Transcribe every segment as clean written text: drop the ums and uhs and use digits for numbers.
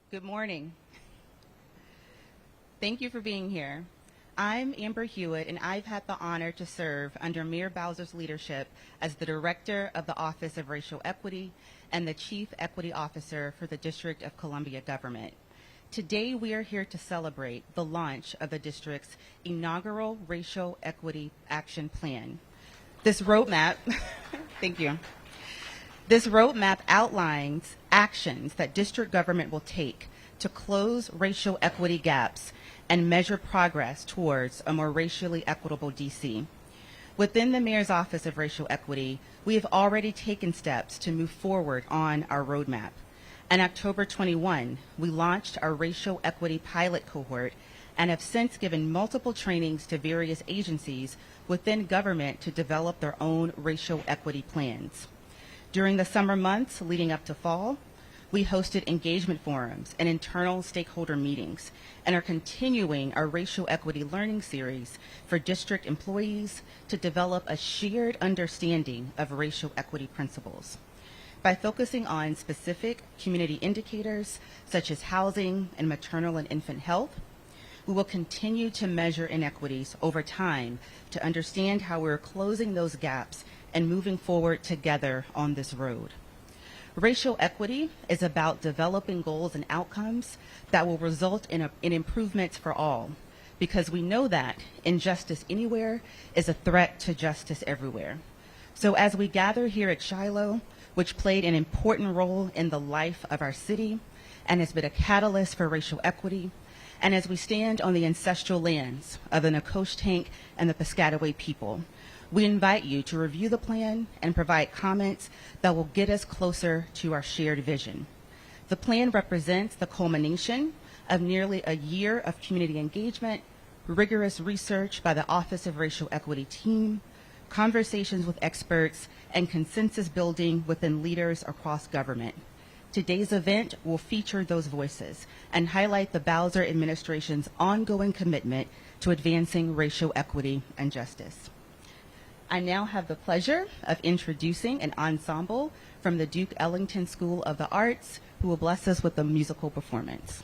Good morning. Thank you for being here. I'm Amber Hewitt, and I've had the honor to serve under Mayor Bowser's leadership as the Director of the Office of Racial Equity and the Chief Equity Officer for the District of Columbia government. Today, we are here to celebrate the launch of the district's inaugural Racial Equity Action Plan. This roadmap, thank you. This roadmap outlines actions that district government will take to close racial equity gaps and measure progress towards a more racially equitable DC. Within the Mayor's Office of Racial Equity, we have already taken steps to move forward on our roadmap. On October 21, we launched our racial equity pilot cohort and have since given multiple trainings to various agencies within government to develop their own racial equity plans. During the summer months leading up to fall, we hosted engagement forums and internal stakeholder meetings and are continuing our racial equity learning series for district employees to develop a shared understanding of racial equity principles. By focusing on specific community indicators such as housing and maternal and infant health, we will continue to measure inequities over time to understand how we're closing those gaps and moving forward together on this road. Racial equity is about developing goals and outcomes that will result in improvements for all, because we know that injustice anywhere is a threat to justice everywhere. So as we gather here at Shiloh, which played an important role in the life of our city and has been a catalyst for racial equity, and as we stand on the ancestral lands of the Nacotchtank and the Piscataway people, we invite you to review the plan and provide comments that will get us closer to our shared vision. The plan represents the culmination of nearly a year of community engagement, rigorous research by the Office of Racial Equity team, conversations with experts, and consensus building within leaders across government. Today's event will feature those voices and highlight the Bowser administration's ongoing commitment to advancing racial equity and justice. I now have the pleasure of introducing an ensemble from the Duke Ellington School of the Arts who will bless us with a musical performance.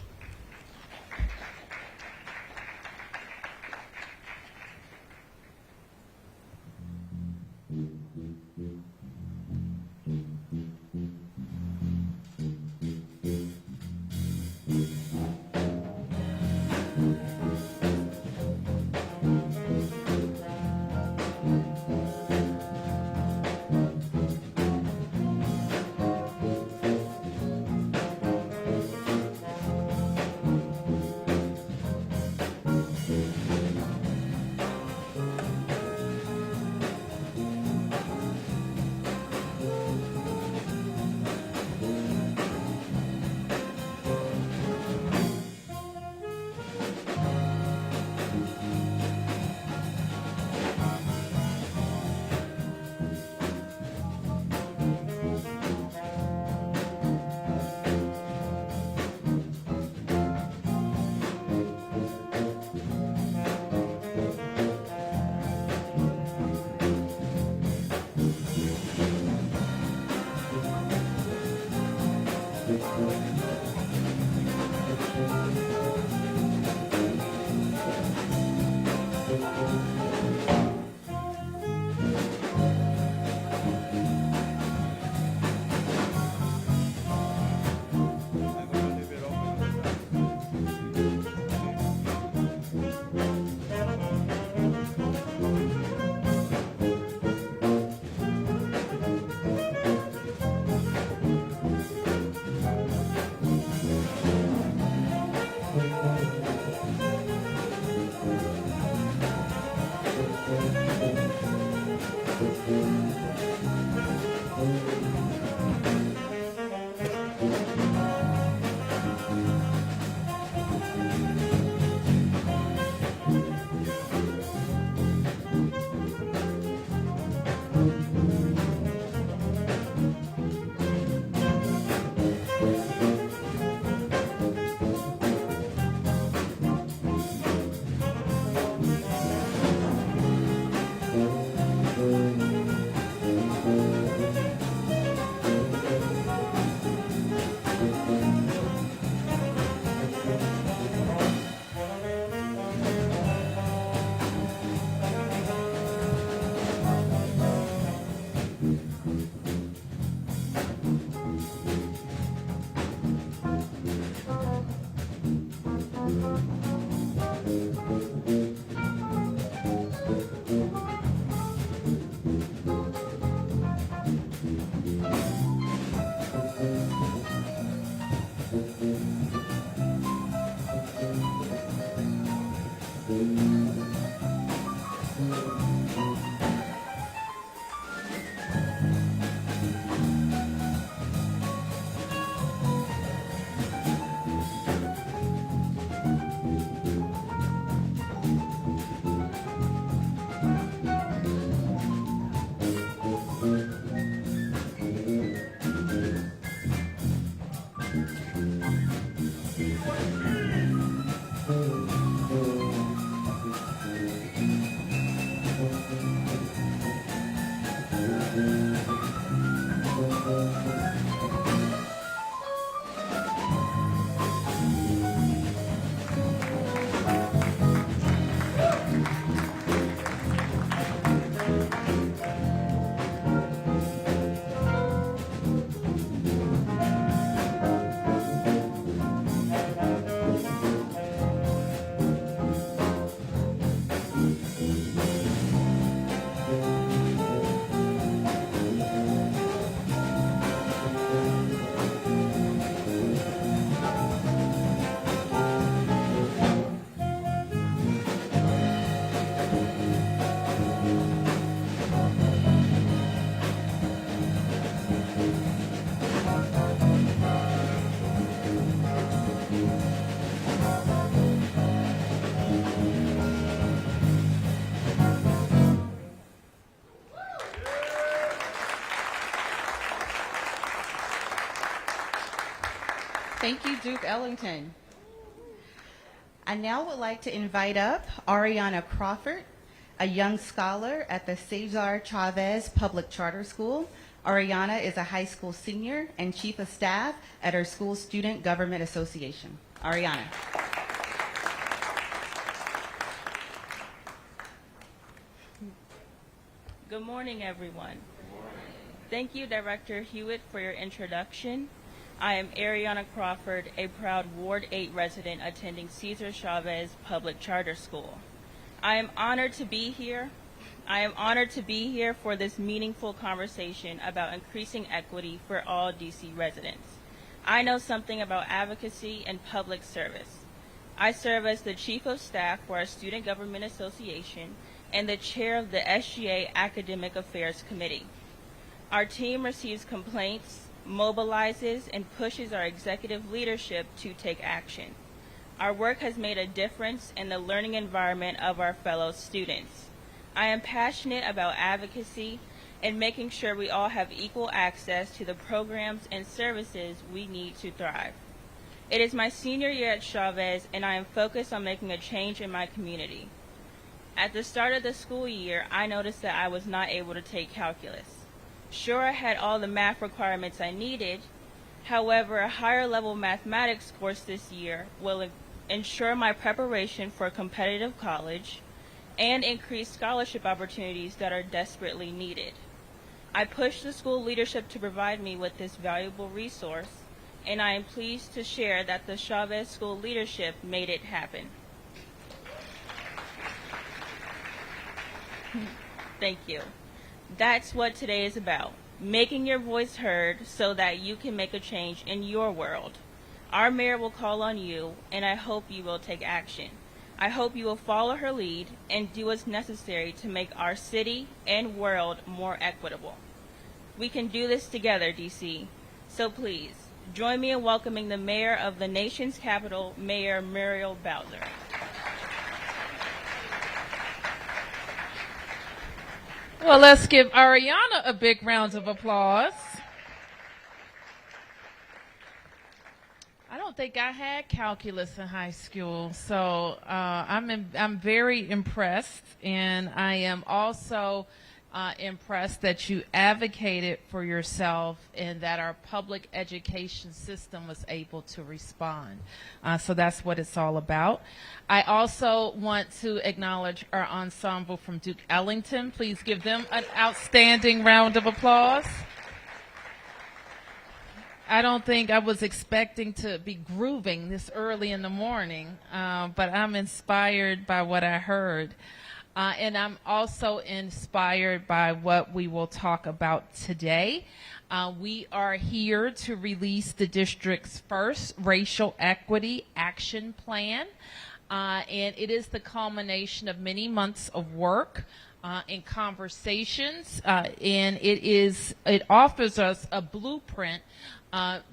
Thank you, Duke Ellington. I now would like to invite up Ariana Crawford, a young scholar at the Cesar Chavez Public Charter School. Ariana is a high school senior and chief of staff at her school's Student Government Association. Ariana. Good morning, everyone. Thank you, Director Hewitt, for your introduction. I am Ariana Crawford, a proud Ward 8 resident attending Cesar Chavez Public Charter School. I am honored to be here. For this meaningful conversation about increasing equity for all DC residents. I know something about advocacy and public service. I serve as the Chief of Staff for our Student Government Association and the Chair of the SGA Academic Affairs Committee. Our team receives complaints, mobilizes, and pushes our executive leadership to take action. Our work has made a difference in the learning environment of our fellow students. I am passionate about advocacy and making sure we all have equal access to the programs and services we need to thrive. It is my senior year at Chavez, and I am focused on making a change in my community. At the start of the school year, I noticed that I was not able to take calculus. Sure, I had all the math requirements I needed. However, a higher level mathematics course this year will ensure my preparation for competitive college and increase scholarship opportunities that are desperately needed. I pushed the school leadership to provide me with this valuable resource, and I am pleased to share that the Chavez School leadership made it happen. Thank you. That's what today is about, making your voice heard so that you can make a change in your world. Our mayor will call on you, and I hope you will take action. I hope you will follow her lead and do what's necessary to make our city and world more equitable. We can do this together, DC. So please, join me in welcoming the mayor of the nation's capital, Mayor Muriel Bowser. Well, let's give Ariana a big round of applause. I don't think I had calculus in high school, so I'm very impressed, and I am also impressed that you advocated for yourself and that our public education system was able to respond. So that's what it's all about. I also want to acknowledge our ensemble from Duke Ellington. Please give them an outstanding round of applause. I don't think I was expecting to be grooving this early in the morning, but I'm inspired by what I heard. And I'm also inspired by what we will talk about today. We are here to release the district's first racial equity action plan. And it is the culmination of many months of work and conversations. And it offers us a blueprint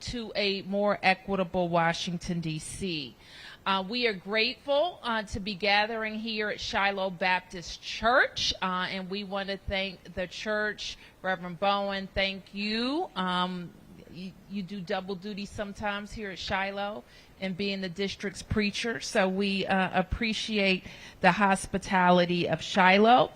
to a more equitable Washington, D.C. We are grateful to be gathering here at Shiloh Baptist Church, and we want to thank the church. Reverend Bowen, thank you. You do double duty sometimes here at Shiloh and being the district's preacher, so we appreciate the hospitality of Shiloh.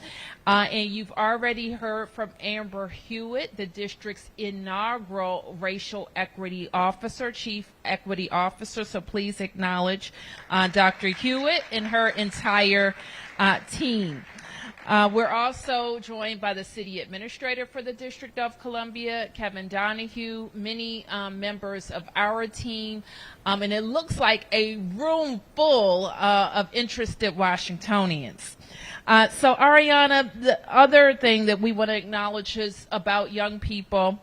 And you've already heard from Amber Hewitt, the district's inaugural racial equity officer, chief equity officer, so please acknowledge Dr. Hewitt and her entire team. We're also joined by the city administrator for the District of Columbia, Kevin Donahue, many members of our team, and it looks like a room full of interested Washingtonians. So Ariana, the other thing that we want to acknowledge is about young people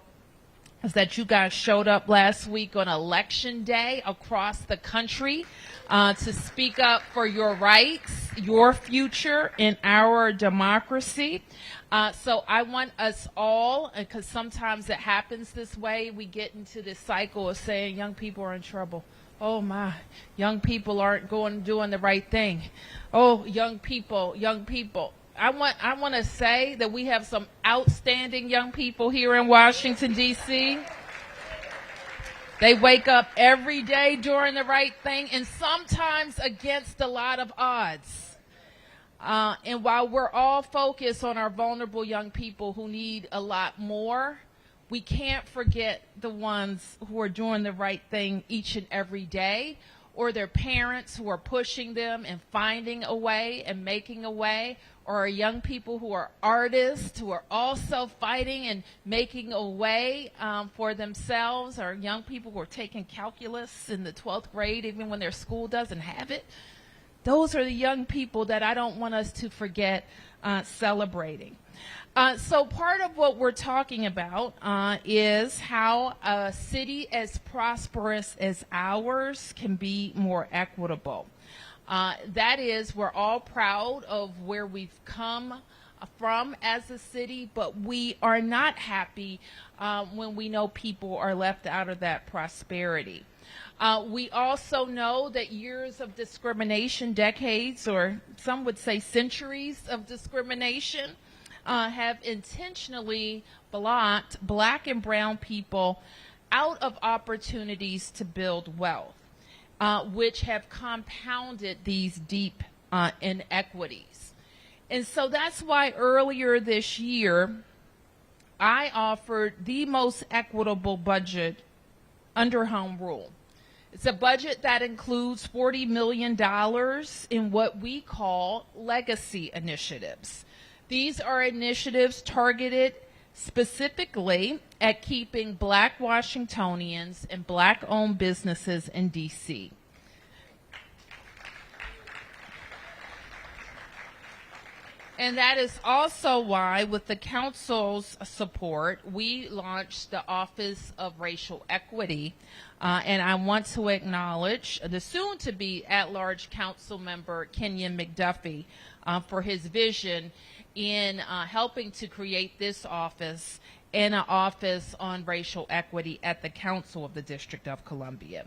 is that you guys showed up last week on Election Day across the country to speak up for your rights, your future, and our democracy. So I want us all, because sometimes it happens this way, we get into this cycle of saying young people are in trouble. Oh my, young people aren't doing the right thing. Oh, young people. I want to say that we have some outstanding young people here in Washington, D.C. They wake up every day doing the right thing and sometimes against a lot of odds. And while we're all focused on our vulnerable young people who need a lot more, we can't forget the ones who are doing the right thing each and every day, or their parents who are pushing them and finding a way and making a way, or our young people who are artists who are also fighting and making a way for themselves, or young people who are taking calculus in the 12th grade even when their school doesn't have it. Those are the young people that I don't want us to forget celebrating. So part of what we're talking about is how a city as prosperous as ours can be more equitable. That is, we're all proud of where we've come from as a city, but we are not happy when we know people are left out of that prosperity. We also know that years of discrimination, decades, or some would say centuries of discrimination, have intentionally blocked black and brown people out of opportunities to build wealth, which have compounded these deep inequities. And so that's why earlier this year, I offered the most equitable budget under home rule. It's a budget that includes $40 million in what we call legacy initiatives. These are initiatives targeted specifically at keeping black Washingtonians and black-owned businesses in D.C. And that is also why, with the council's support, we launched the Office of Racial Equity. And I want to acknowledge the soon-to-be at-large council member, Kenyon McDuffie, for his vision in helping to create this office and an office on racial equity at the Council of the District of Columbia.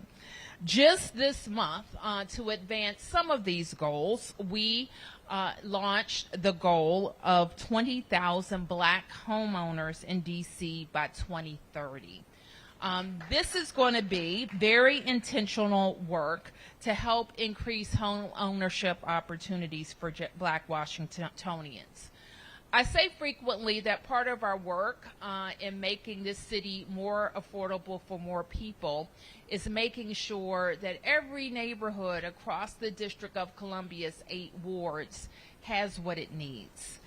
Just this month, to advance some of these goals, we launched the goal of 20,000 black homeowners in D.C. by 2030. This is going to be very intentional work to help increase home ownership opportunities for black Washingtonians. I say frequently that part of our work in making this city more affordable for more people is making sure that every neighborhood across the District of Columbia's 8 wards has what it needs.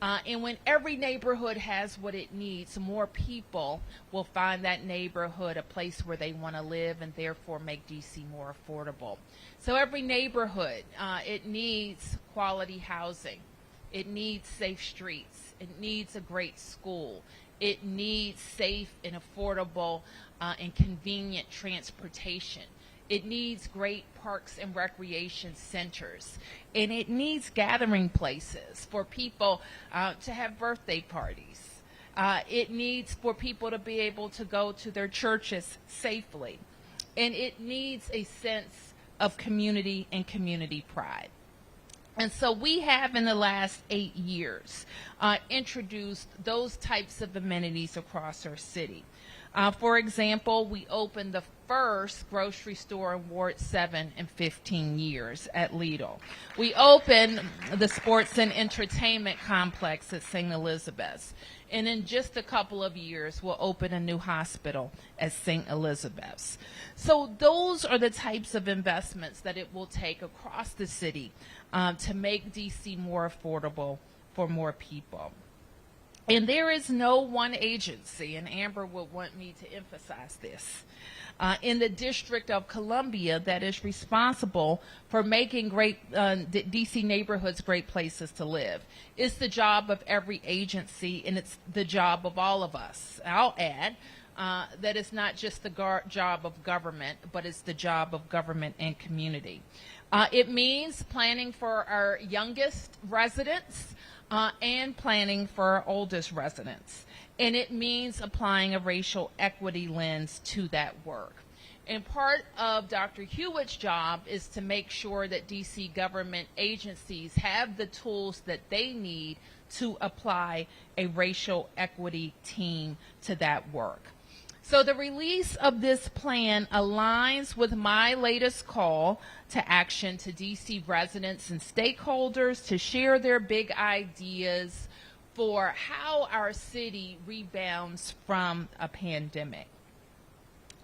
And when every neighborhood has what it needs, more people will find that neighborhood a place where they want to live and therefore make D.C. more affordable. So every neighborhood, it needs quality housing. It needs safe streets. It needs a great school. It needs safe and affordable and convenient transportation. It needs great parks and recreation centers. And it needs gathering places for people to have birthday parties. It needs for people to be able to go to their churches safely. And it needs a sense of community and community pride. And so we have, in the last 8 years, introduced those types of amenities across our city. For example, we opened the first grocery store in Ward 7 in 15 years at Lidl. We opened the sports and entertainment complex at St. Elizabeth's. And in just a couple of years, we'll open a new hospital at St. Elizabeth's. So those are the types of investments that it will take across the city to make D.C. more affordable for more people. And there is no one agency, and Amber would want me to emphasize this, in the District of Columbia that is responsible for making great D.C. neighborhoods great places to live. It's the job of every agency, and it's the job of all of us. I'll add that it's not just the job of government, but it's the job of government and community. It means planning for our youngest residents and planning for our oldest residents. And it means applying a racial equity lens to that work. And part of Dr. Hewitt's job is to make sure that D.C. government agencies have the tools that they need to apply a racial equity team to that work. So the release of this plan aligns with my latest call to action to DC residents and stakeholders to share their big ideas for how our city rebounds from a pandemic.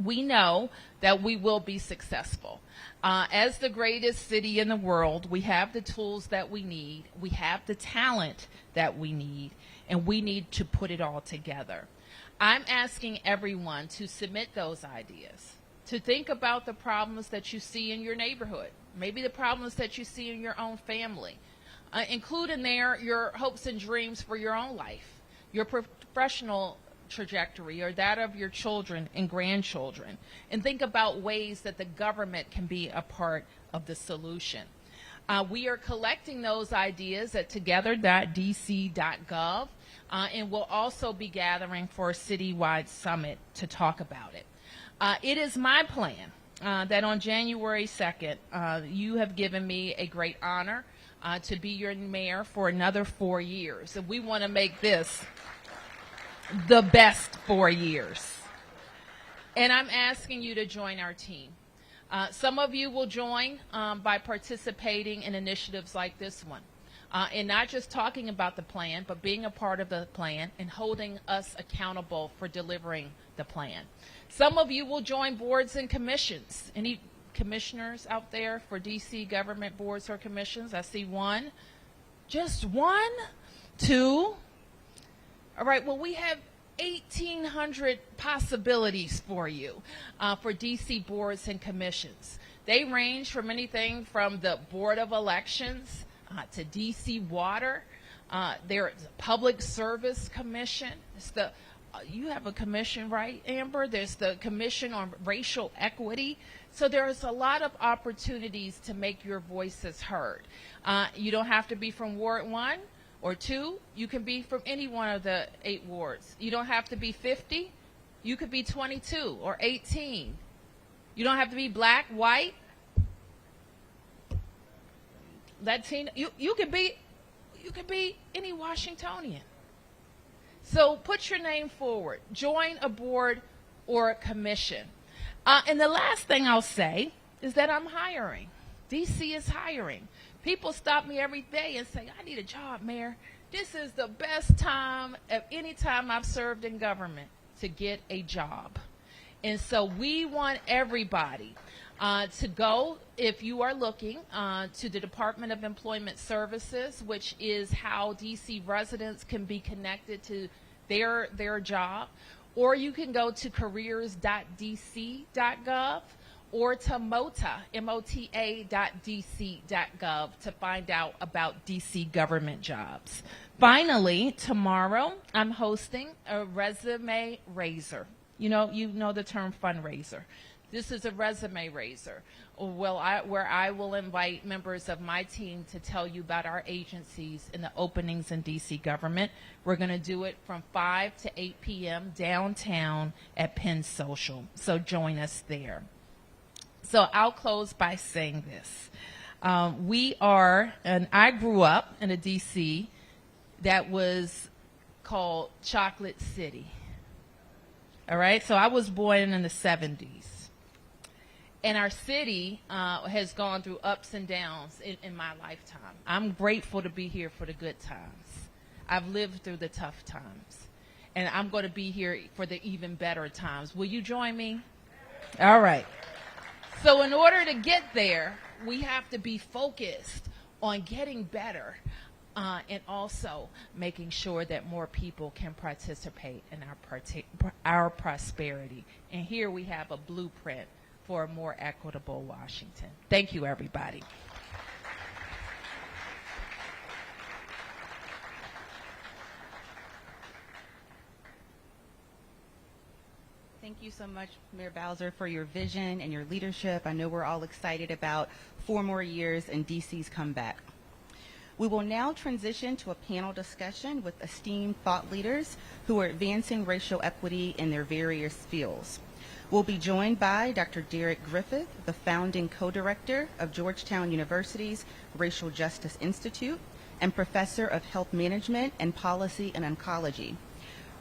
We know that we will be successful. As the greatest city in the world, we have the tools that we need, we have the talent that we need, and we need to put it all together. I'm asking everyone to submit those ideas, to think about the problems that you see in your neighborhood, maybe the problems that you see in your own family. Include in there your hopes and dreams for your own life, your professional trajectory, or that of your children and grandchildren, and think about ways that the government can be a part of the solution. We are collecting those ideas at together.dc.gov, and we'll also be gathering for a citywide summit to talk about it. It is my plan that on January 2nd, you have given me a great honor to be your mayor for another 4 years. And we want to make this the best 4 years. And I'm asking you to join our team. Some of you will join by participating in initiatives like this one. And not just talking about the plan, but being a part of the plan and holding us accountable for delivering the plan. Some of you will join boards and commissions. Any commissioners out there for DC government boards or commissions? I see one. Just one? Two? All right, well, we have 1,800 possibilities for you for DC boards and commissions. They range from anything from the Board of Elections to DC Water. There's a Public Service Commission. It's the you have a commission, right, Amber? There's the Commission on Racial Equity. So there's a lot of opportunities to make your voices heard. You don't have to be from Ward 1 or 2. You can be from any one of the 8 wards. You don't have to be 50. You could be 22 or 18. You don't have to be black, white, Latino. You could be any Washingtonian. So put your name forward. Join a board or a commission. And the last thing I'll say is that I'm hiring. DC is hiring. People stop me every day and say, I need a job, Mayor. This is the best time of any time I've served in government to get a job. And so we want everybody to go, if you are looking, to the Department of Employment Services, which is how DC residents can be connected to their job. Or you can go to careers.dc.gov or to mota.dc.gov to find out about DC government jobs. Finally, tomorrow I'm hosting a resume raiser. You know the term fundraiser. This is a resume raiser, where I will invite members of my team to tell you about our agencies and the openings in DC government. We're going to do it from 5 to 8 p.m. downtown at Penn Social. So join us there. So I'll close by saying this. I grew up in a DC that was called Chocolate City. All right, so I was born in the 70s. And our city has gone through ups and downs in my lifetime. I'm grateful to be here for the good times. I've lived through the tough times. And I'm going to be here for the even better times. Will you join me? All right. So in order to get there, we have to be focused on getting better and also making sure that more people can participate in our prosperity. And here we have a blueprint for a more equitable Washington. Thank you, everybody. Thank you so much, Mayor Bowser, for your vision and your leadership. I know we're all excited about 4 more years and DC's comeback. We will now transition to a panel discussion with esteemed thought leaders who are advancing racial equity in their various fields. We'll be joined by Dr. Derek Griffith, the founding co-director of Georgetown University's Racial Justice Institute and professor of health management and policy and oncology.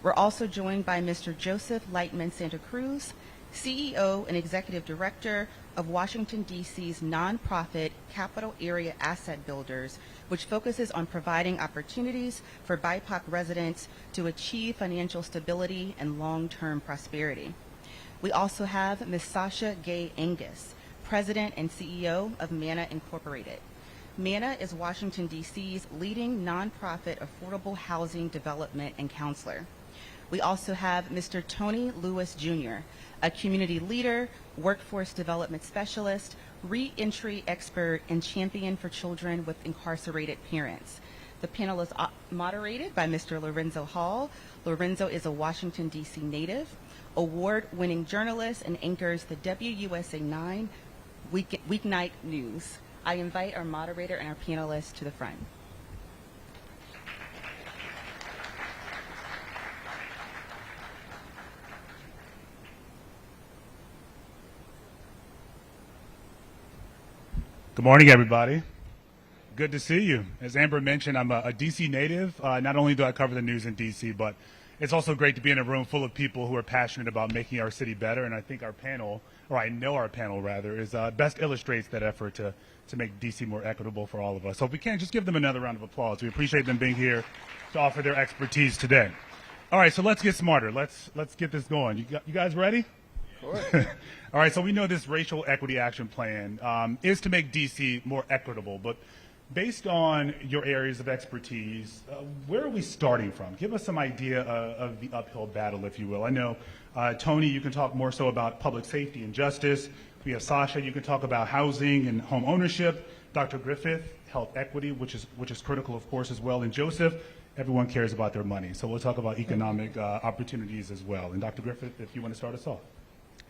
We're also joined by Mr. Joseph Lightman Santa Cruz, CEO and Executive Director of Washington, D.C.'s nonprofit Capital Area Asset Builders, which focuses on providing opportunities for BIPOC residents to achieve financial stability and long-term prosperity. We also have Ms. Sasha Gay Angus, President and CEO of MANA Incorporated. MANA is Washington, D.C.'s leading nonprofit affordable housing development and counselor. We also have Mr. Tony Lewis Jr., a community leader, workforce development specialist, re-entry expert, and champion for children with incarcerated parents. The panel is moderated by Mr. Lorenzo Hall. Lorenzo is a Washington, D.C. native, award-winning journalist, and anchors the WUSA 9 weeknight news. I invite our moderator and our panelists to the front. Good morning, everybody. Good to see you. As Amber mentioned, I'm a D.C. native. Not only do I cover the news in D.C., but it's also great to be in a room full of people who are passionate about making our city better. And I think our panel, or I know our panel rather, is best illustrates that effort to make D.C. more equitable for all of us. So if we can, just give them another round of applause. We appreciate them being here to offer their expertise today. All right, so let's get smarter. Let's get this going. You guys ready? All right, so we know this racial equity action plan is to make D.C. more equitable, but based on your areas of expertise, where are we starting from? Give us some idea of the uphill battle, if you will. I know, Tony, you can talk more so about public safety and justice. We have Sasha, you can talk about housing and home ownership. Dr. Griffith, health equity, which is critical, of course, as well. And Joseph, everyone cares about their money. So we'll talk about economic opportunities as well. And Dr. Griffith, if you want to start us off.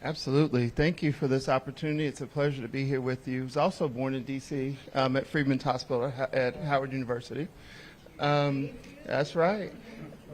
Absolutely. Thank you for this opportunity. It's a pleasure to be here with you. I was also born in D.C. At Freedman's Hospital at Howard University. That's right.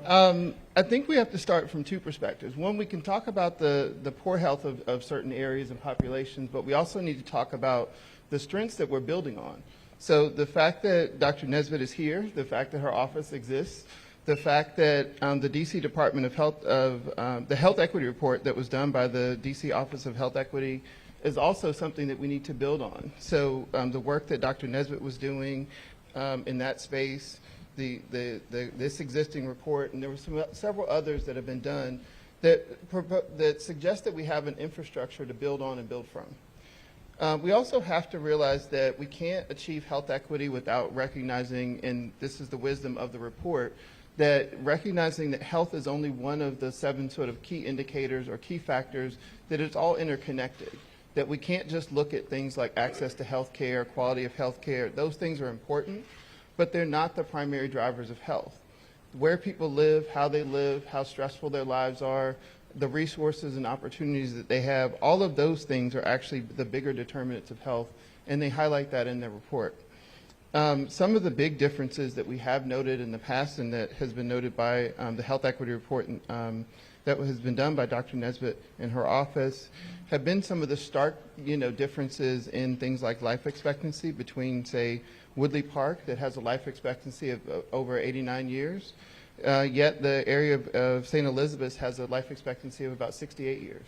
I think we have to start from two perspectives. One, we can talk about the poor health of certain areas and populations, but we also need to talk about the strengths that we're building on. So the fact that Dr. Nesbitt is here, the fact that her office exists, the fact that the D.C. Department of Health, the Health Equity Report that was done by the D.C. Office of Health Equity is also something that we need to build on. So the work that Dr. Nesbitt was doing in that space, this existing report, and there were several others that have been done that suggest that we have an infrastructure to build on and build from. We also have to realize that we can't achieve health equity without recognizing, and this is the wisdom of the report, that recognizing that health is only one of the 7 sort of key indicators or key factors, that it's all interconnected, that we can't just look at things like access to health care, quality of health care. Those things are important, but they're not the primary drivers of health. Where people live, how stressful their lives are, the resources and opportunities that they have, all of those things are actually the bigger determinants of health, and they highlight that in their report. Some of the big differences that we have noted in the past and that has been noted by the Health Equity Report that has been done by Dr. Nesbitt in her office have been some of the stark, differences in things like life expectancy between, say, Woodley Park that has a life expectancy of over 89 years, yet the area of St. Elizabeth's has a life expectancy of about 68 years.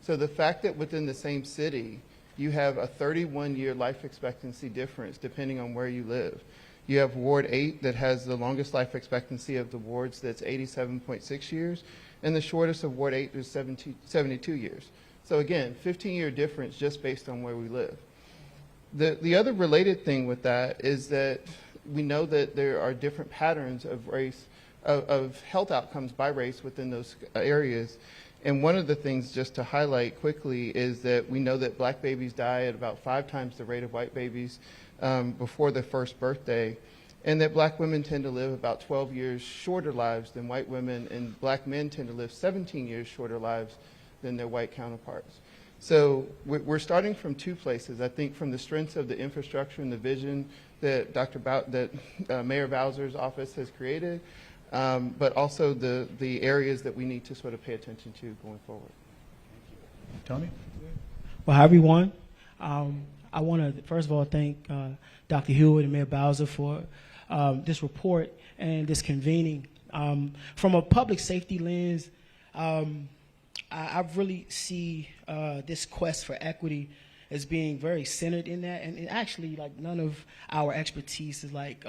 So the fact that within the same city you have a 31-year life expectancy difference depending on where you live. You have Ward 8 that has the longest life expectancy of the wards, that's 87.6 years, and the shortest of Ward 8 is 72 years. So again, 15-year difference just based on where we live. The other related thing with that is that we know that there are different patterns of race, of health outcomes by race within those areas. And one of the things, just to highlight quickly, is that we know that black babies die at about 5 times the rate of white babies before their first birthday, and that black women tend to live about 12 years shorter lives than white women, and black men tend to live 17 years shorter lives than their white counterparts. So we're starting from two places. I think from the strengths of the infrastructure and the vision that Mayor Bowser's office has created, but also the areas that we need to sort of pay attention to going forward. Tony? Well, hi, everyone. I want to, first of all, thank Dr. Hewitt and Mayor Bowser for this report and this convening From a public safety lens, I really see this quest for equity as being very centered in that, and actually, like, none of our expertise is like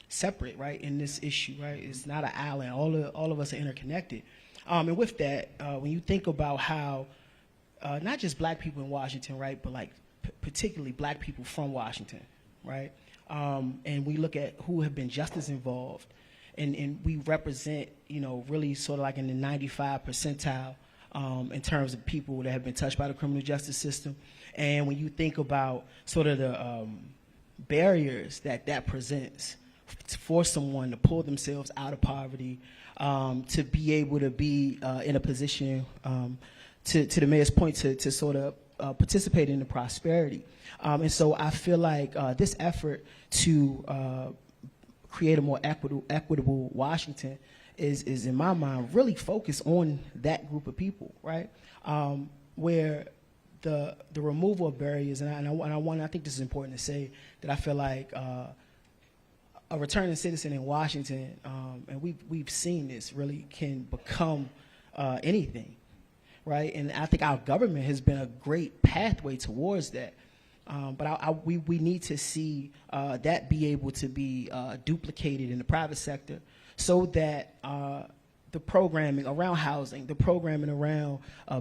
separate, right, in this issue, right? It's not an island. All of us are interconnected. And with that, when you think about how not just black people in Washington, right, but like particularly black people from Washington, right, and we look at who have been just as involved, and we represent, you know, really sort of like in the 95 percentile in terms of people that have been touched by the criminal justice system. And when you think about sort of the barriers that presents for someone to pull themselves out of poverty, to be able to be in a position, to the mayor's point, to sort of participate in the prosperity. And so I feel like this effort to create a more equitable Washington is in my mind really focused on that group of people, right? Where the removal of barriers, and I think this is important to say, that I feel like a returning citizen in Washington, and we've seen this, really can become anything, right? And I think our government has been a great pathway towards that. But we need to see that be able to be duplicated in the private sector, so that the programming around housing, the programming around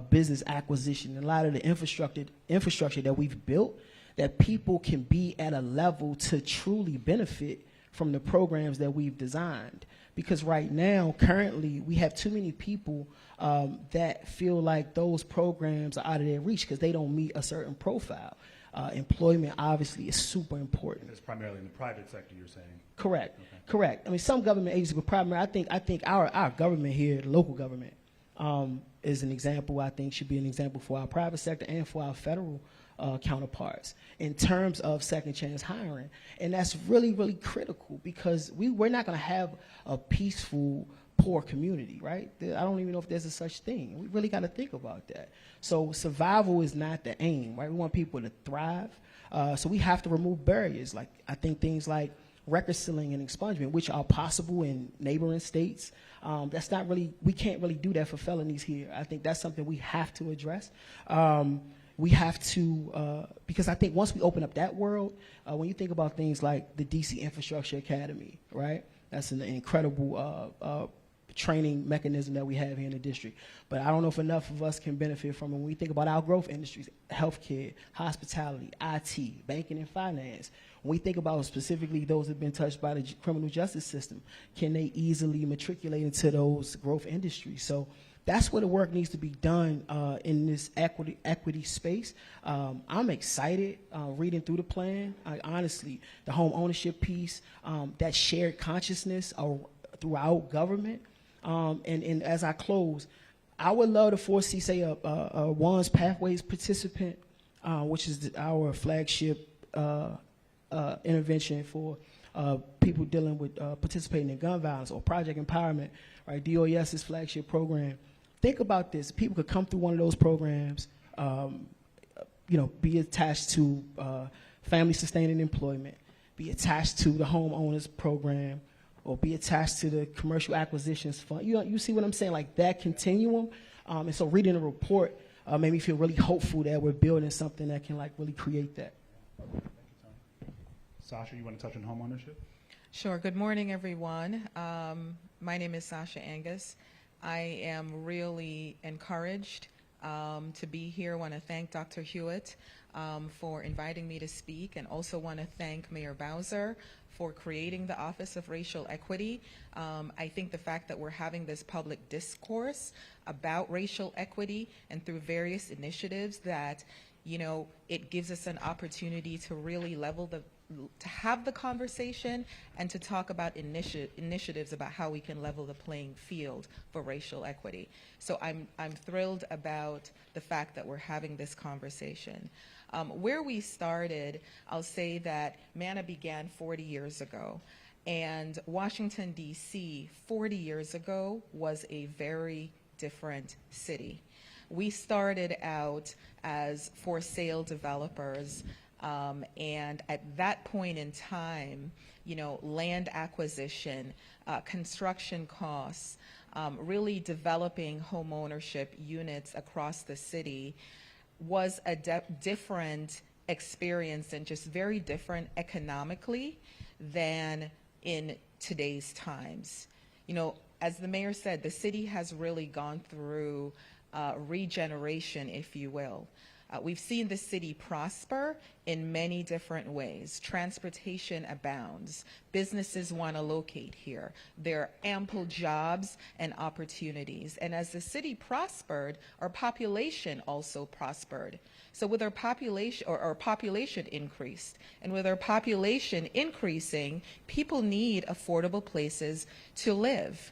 business acquisition, a lot of the infrastructure that we've built, that people can be at a level to truly benefit from the programs that we've designed. Because right now, currently, we have too many people that feel like those programs are out of their reach because they don't meet a certain profile. Employment obviously is super important. It's primarily in the private sector, you're saying? Correct. Okay. Correct. I mean, some government agencies, but primarily, I think our government here, the local government, is an example. I think should be an example for our private sector and for our federal counterparts in terms of second chance hiring. And that's really, really critical, because we're not going to have a peaceful, poor community, right? I don't even know if there's a such thing. We really got to think about that. So survival is not the aim, right? We want people to thrive. So we have to remove barriers. Like, I think things like record sealing and expungement, which are possible in neighboring states. That's not really, we can't really do that for felonies here. I think that's something we have to address. We have to, because I think once we open up that world, when you think about things like the DC Infrastructure Academy, right? That's an incredible training mechanism that we have here in the district. But I don't know if enough of us can benefit from it. When we think about our growth industries, healthcare, hospitality, IT, banking and finance, when we think about specifically those that have been touched by the criminal justice system, can they easily matriculate into those growth industries? So that's where the work needs to be done in this equity space. I'm excited reading through the plan. Honestly, the home ownership piece, that shared consciousness throughout government. And as I close, I would love to foresee, say, a WAN's Pathways participant, which is our flagship intervention for people dealing with participating in gun violence, or Project Empowerment, right? DOES's flagship program. Think about this. People could come through one of those programs, be attached to family sustaining employment, be attached to the homeowners program, or be attached to the commercial acquisitions fund. You see what I'm saying? Like that continuum. And so reading the report made me feel really hopeful that we're building something that can like really create that. Thank you, Tony. Sasha, you want to touch on homeownership? Sure. Good morning, everyone. My name is Sasha Angus. I am really encouraged to be here. I want to thank Dr. Hewitt for inviting me to speak, and also want to thank Mayor Bowser for creating the Office of Racial Equity. I think the fact that we're having this public discourse about racial equity and through various initiatives, that, it gives us an opportunity to really to have the conversation and to talk about initiatives about how we can level the playing field for racial equity. So I'm thrilled about the fact that we're having this conversation. Where we started, I'll say that MANA began 40 years ago, and Washington, D.C., 40 years ago was a very different city. We started out as for sale developers And at that point in time, land acquisition, construction costs, really developing home ownership units across the city was a different experience and just very different economically than in today's times. As the mayor said, the city has really gone through regeneration, if you will. We've seen the city prosper in many different ways. Transportation abounds. Businesses want to locate here. There are ample jobs and opportunities. And as the city prospered, our population also prospered. So with our population, or our population increased. And with our population increasing, people need affordable places to live.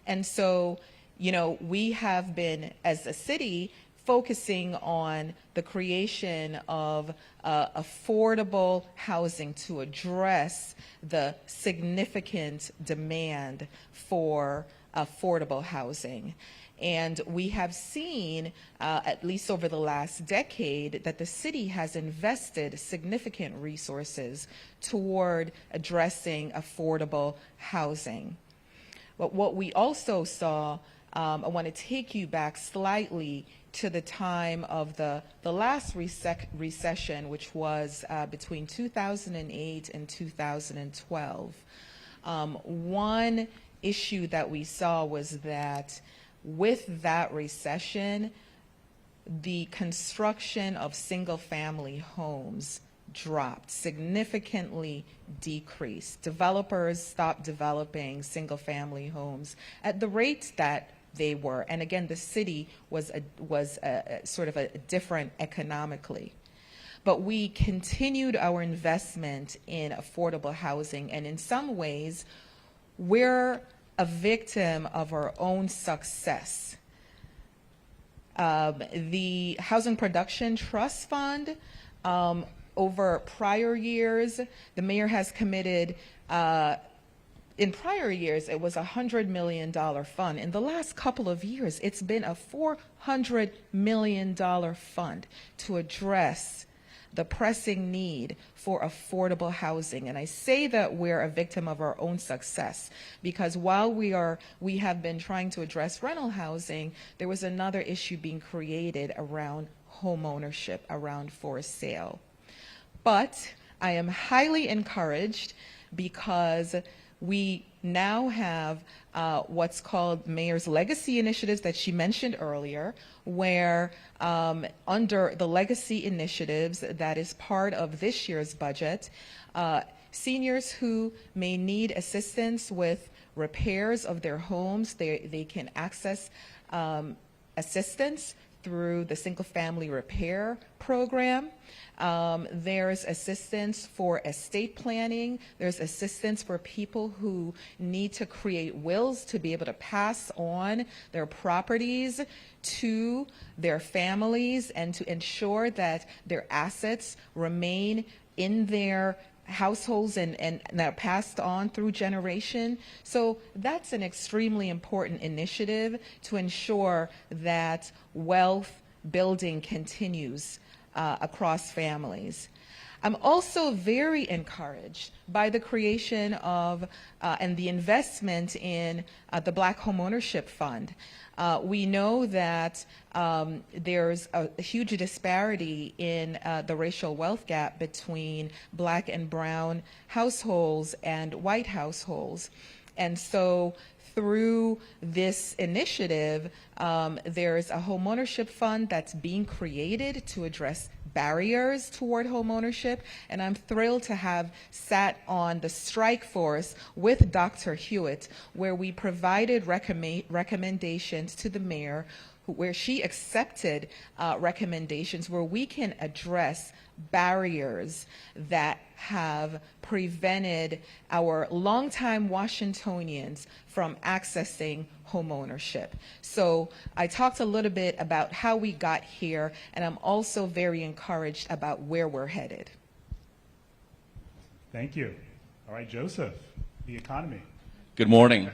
And so, we have been, as a city, focusing on the creation of affordable housing to address the significant demand for affordable housing. And we have seen, at least over the last decade, that the city has invested significant resources toward addressing affordable housing. But what we also saw, I want to take you back slightly to the time of the last recession, which was between 2008 and 2012. One issue that we saw was that with that recession, the construction of single-family homes dropped, significantly decreased. Developers stopped developing single-family homes at the rates that they were. And again, the city was a sort of a different economically. But we continued our investment in affordable housing, and in some ways, we're a victim of our own success. The Housing Production Trust Fund, over prior years, the mayor has committed, in prior years, it was a $100 million fund. In the last couple of years, it's been a $400 million fund to address the pressing need for affordable housing. And I say that we're a victim of our own success because while we have been trying to address rental housing, there was another issue being created around home ownership, around for sale. But I am highly encouraged because we now have what's called Mayor's Legacy Initiatives that she mentioned earlier, where under the Legacy Initiatives that is part of this year's budget, seniors who may need assistance with repairs of their homes, they can access assistance through the Single Family Repair Program. There's assistance for estate planning. There's assistance for people who need to create wills to be able to pass on their properties to their families and to ensure that their assets remain in their households and are passed on through generation. So that's an extremely important initiative to ensure that wealth building continues across families. I'm also very encouraged by the creation of and the investment in the Black Homeownership Fund. We know that there's a huge disparity in the racial wealth gap between Black and brown households and white households. And so through this initiative, there's a homeownership fund that's being created to address barriers toward homeownership, and I'm thrilled to have sat on the strike force with Dr. Hewitt, where we provided recommendations to the mayor, where she accepted recommendations where we can address barriers that have prevented our longtime Washingtonians from accessing homeownership. So I talked a little bit about how we got here, and I'm also very encouraged about where we're headed. Thank you. All right, Joseph, the economy. Good morning.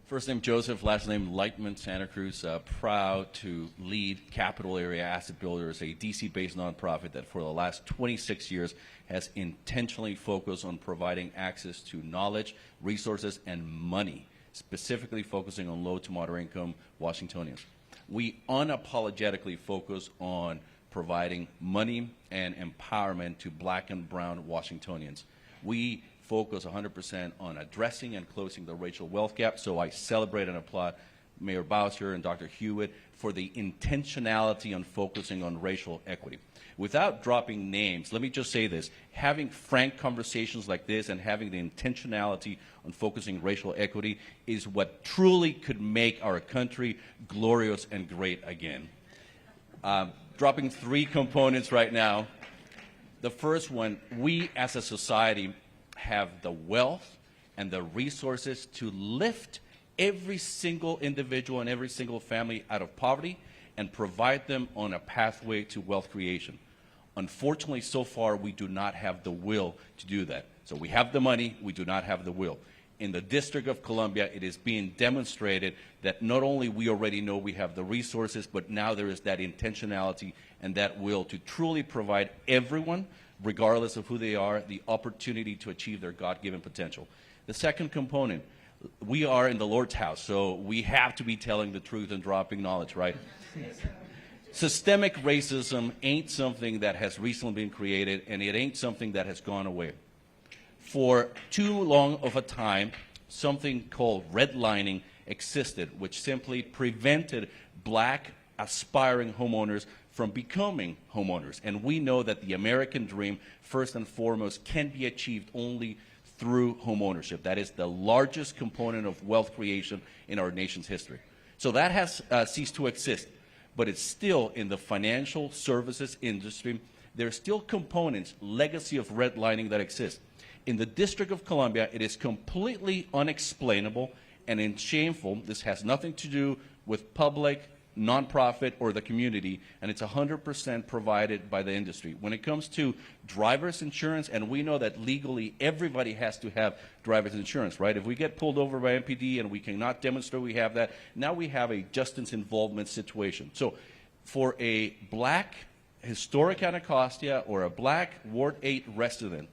First name Joseph, last name Lightman, Santa Cruz. Proud to lead Capital Area Asset Builders, a DC-based nonprofit that for the last 26 years has intentionally focused on providing access to knowledge, resources, and money, specifically focusing on low to moderate income Washingtonians. We unapologetically focus on providing money and empowerment to black and brown Washingtonians. We focus 100% on addressing and closing the racial wealth gap, so I celebrate and applaud Mayor Bowser and Dr. Hewitt for the intentionality on focusing on racial equity. Without dropping names, let me just say this. Having frank conversations like this and having the intentionality on focusing racial equity is what truly could make our country glorious and great again. Dropping 3 components right now. The first one, we as a society have the wealth and the resources to lift every single individual and every single family out of poverty and provide them on a pathway to wealth creation. Unfortunately, so far, we do not have the will to do that. So we have the money, we do not have the will. In the District of Columbia, it is being demonstrated that not only we already know we have the resources, but now there is that intentionality and that will to truly provide everyone, regardless of who they are, the opportunity to achieve their God-given potential. The second component, we are in the Lord's house, so we have to be telling the truth and dropping knowledge, right? Systemic racism ain't something that has recently been created, and it ain't something that has gone away. For too long of a time, something called redlining existed, which simply prevented black aspiring homeowners from becoming homeowners. And we know that the American dream, first and foremost, can be achieved only through homeownership. That is the largest component of wealth creation in our nation's history. So that has ceased to exist, but it's still in the financial services industry. There are still components, legacy of redlining that exist. In the District of Columbia, it is completely unexplainable and shameful. This has nothing to do with public, nonprofit, or the community, and it's 100% provided by the industry. When it comes to driver's insurance, and we know that legally everybody has to have driver's insurance, right? If we get pulled over by MPD and we cannot demonstrate we have that, now we have a justice involvement situation. So for a black historic Anacostia or a black Ward 8 resident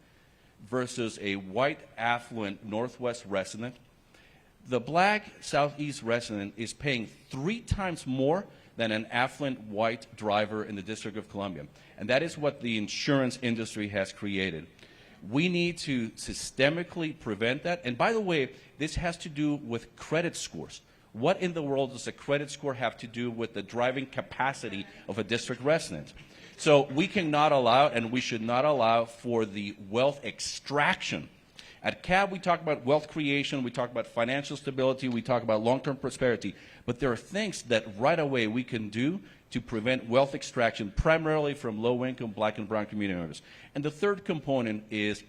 versus a white affluent Northwest resident, the black Southeast resident is paying 3 times more than an affluent white driver in the District of Columbia. And that is what the insurance industry has created. We need to systemically prevent that. And by the way, this has to do with credit scores. What in the world does a credit score have to do with the driving capacity of a district resident? So we cannot allow, and we should not allow, for the wealth extraction. At CAB, we talk about wealth creation, we talk about financial stability, we talk about long-term prosperity, but there are things that right away we can do to prevent wealth extraction, primarily from low-income black and brown community members. And the third component is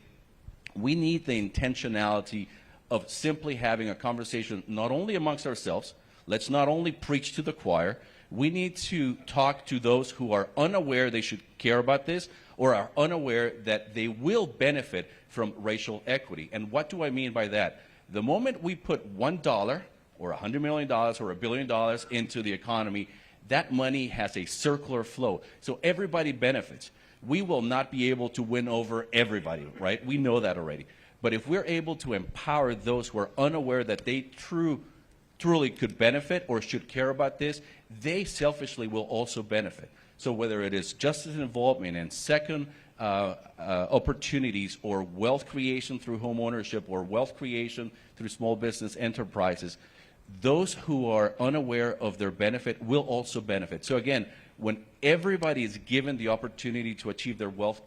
we need the intentionality of simply having a conversation not only amongst ourselves, let's not only preach to the choir, we need to talk to those who are unaware they should care about this or are unaware that they will benefit from racial equity. And what do I mean by that? The moment we put $1 or $100 million or $1 billion into the economy, that money has a circular flow. So everybody benefits. We will not be able to win over everybody, right? We know that already. But if we're able to empower those who are unaware that they truly could benefit or should care about this, they selfishly will also benefit. So whether it is justice involvement and second opportunities or wealth creation through home ownership or wealth creation through small business enterprises, those who are unaware of their benefit will also benefit. So again, when everybody is given the opportunity to achieve their wealth,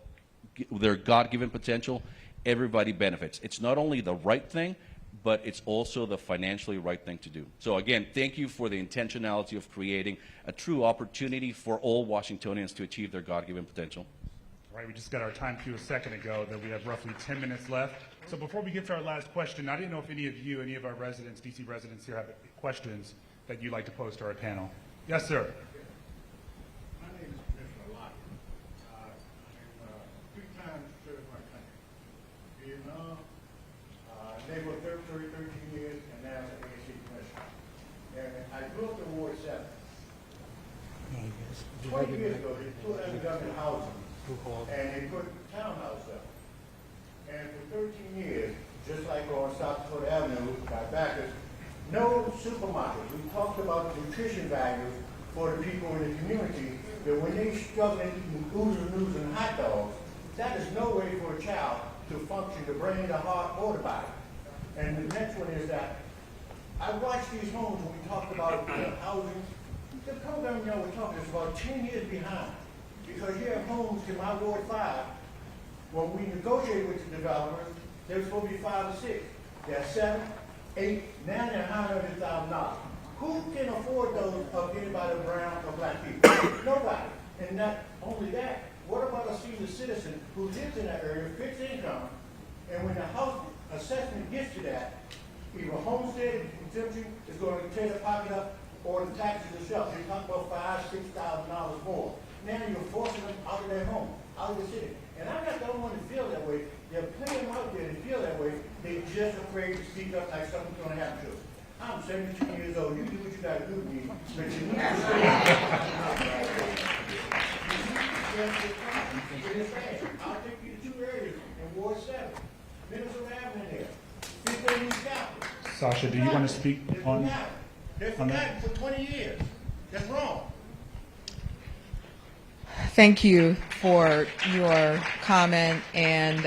their God-given potential, everybody benefits. It's not only the right thing, but it's also the financially right thing to do. So again, thank you for the intentionality of creating a true opportunity for all Washingtonians to achieve their God-given potential. All right, we just got our time cue a second ago that we have roughly 10 minutes left. So before we get to our last question, I didn't know if any of you, any of our residents, DC residents here, have questions that you'd like to pose to our panel. Yes, sir. My name is Commissioner Locke. I'm a 3-time served my country. Vietnam, Naval Service 13 years, and now as an ASC commissioner. And I grew up in Ward 7. 20 years ago, they put undergovernment housing, and they put townhouses up. And for 13 years, just like on South Dakota Avenue, by Bacchus, no supermarkets. We talked about the nutrition values for the people in the community, that when they struggle eating oozes, noodles, and hot dogs, that is no way for a child to function, the brain, the heart, or the body. And the next one is that I watched these homes when we talked about housing. The program y'all were talking is about 10 years behind. Because you have homes in my Ward 5, when we negotiated with the developers, they were supposed to be 5 or 6. They're 7, 8, now they're $900,000. Who can afford those of anybody brown or black people? Nobody. And not only that, what about a senior citizen who lives in that area, fixed income, and when the house assessment gets to that, either homestead exemption is going to tear the pocket up, or the taxes itself. You're talking about $5,000, $6,000 more. Now you're forcing them out of their home, out of the city. And I'm not the only one to feel that way. There are plenty of them out there that feel that way. They're just afraid to speak up like something's going to happen to them. I'm 72 years old. You do what you got to do to me, but you need to stay I'll take you to 2 areas in Ward 7. Minnesota Avenue there. 15 East Capitol. Sasha, do you want to speak on They're forgotten for 20 years. That's wrong. Thank you for your comment and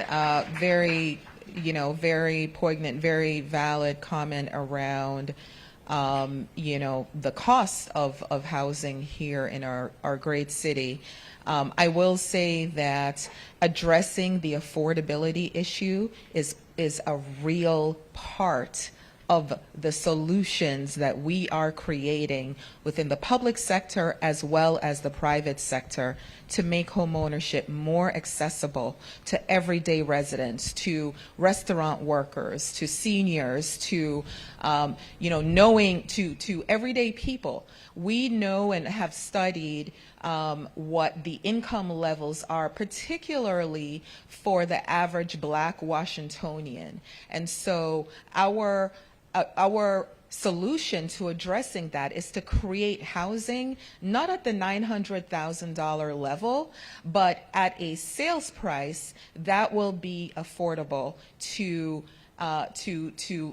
very poignant, very valid comment around, the cost of housing here in our great city. I will say that addressing the affordability issue is a real part of the solutions that we are creating within the public sector as well as the private sector to make homeownership more accessible to everyday residents, to restaurant workers, to seniors, to to everyday people. We know and have studied what the income levels are, particularly for the average Black Washingtonian. And so our solution to addressing that is to create housing not at the $900,000 level, but at a sales price that will be affordable to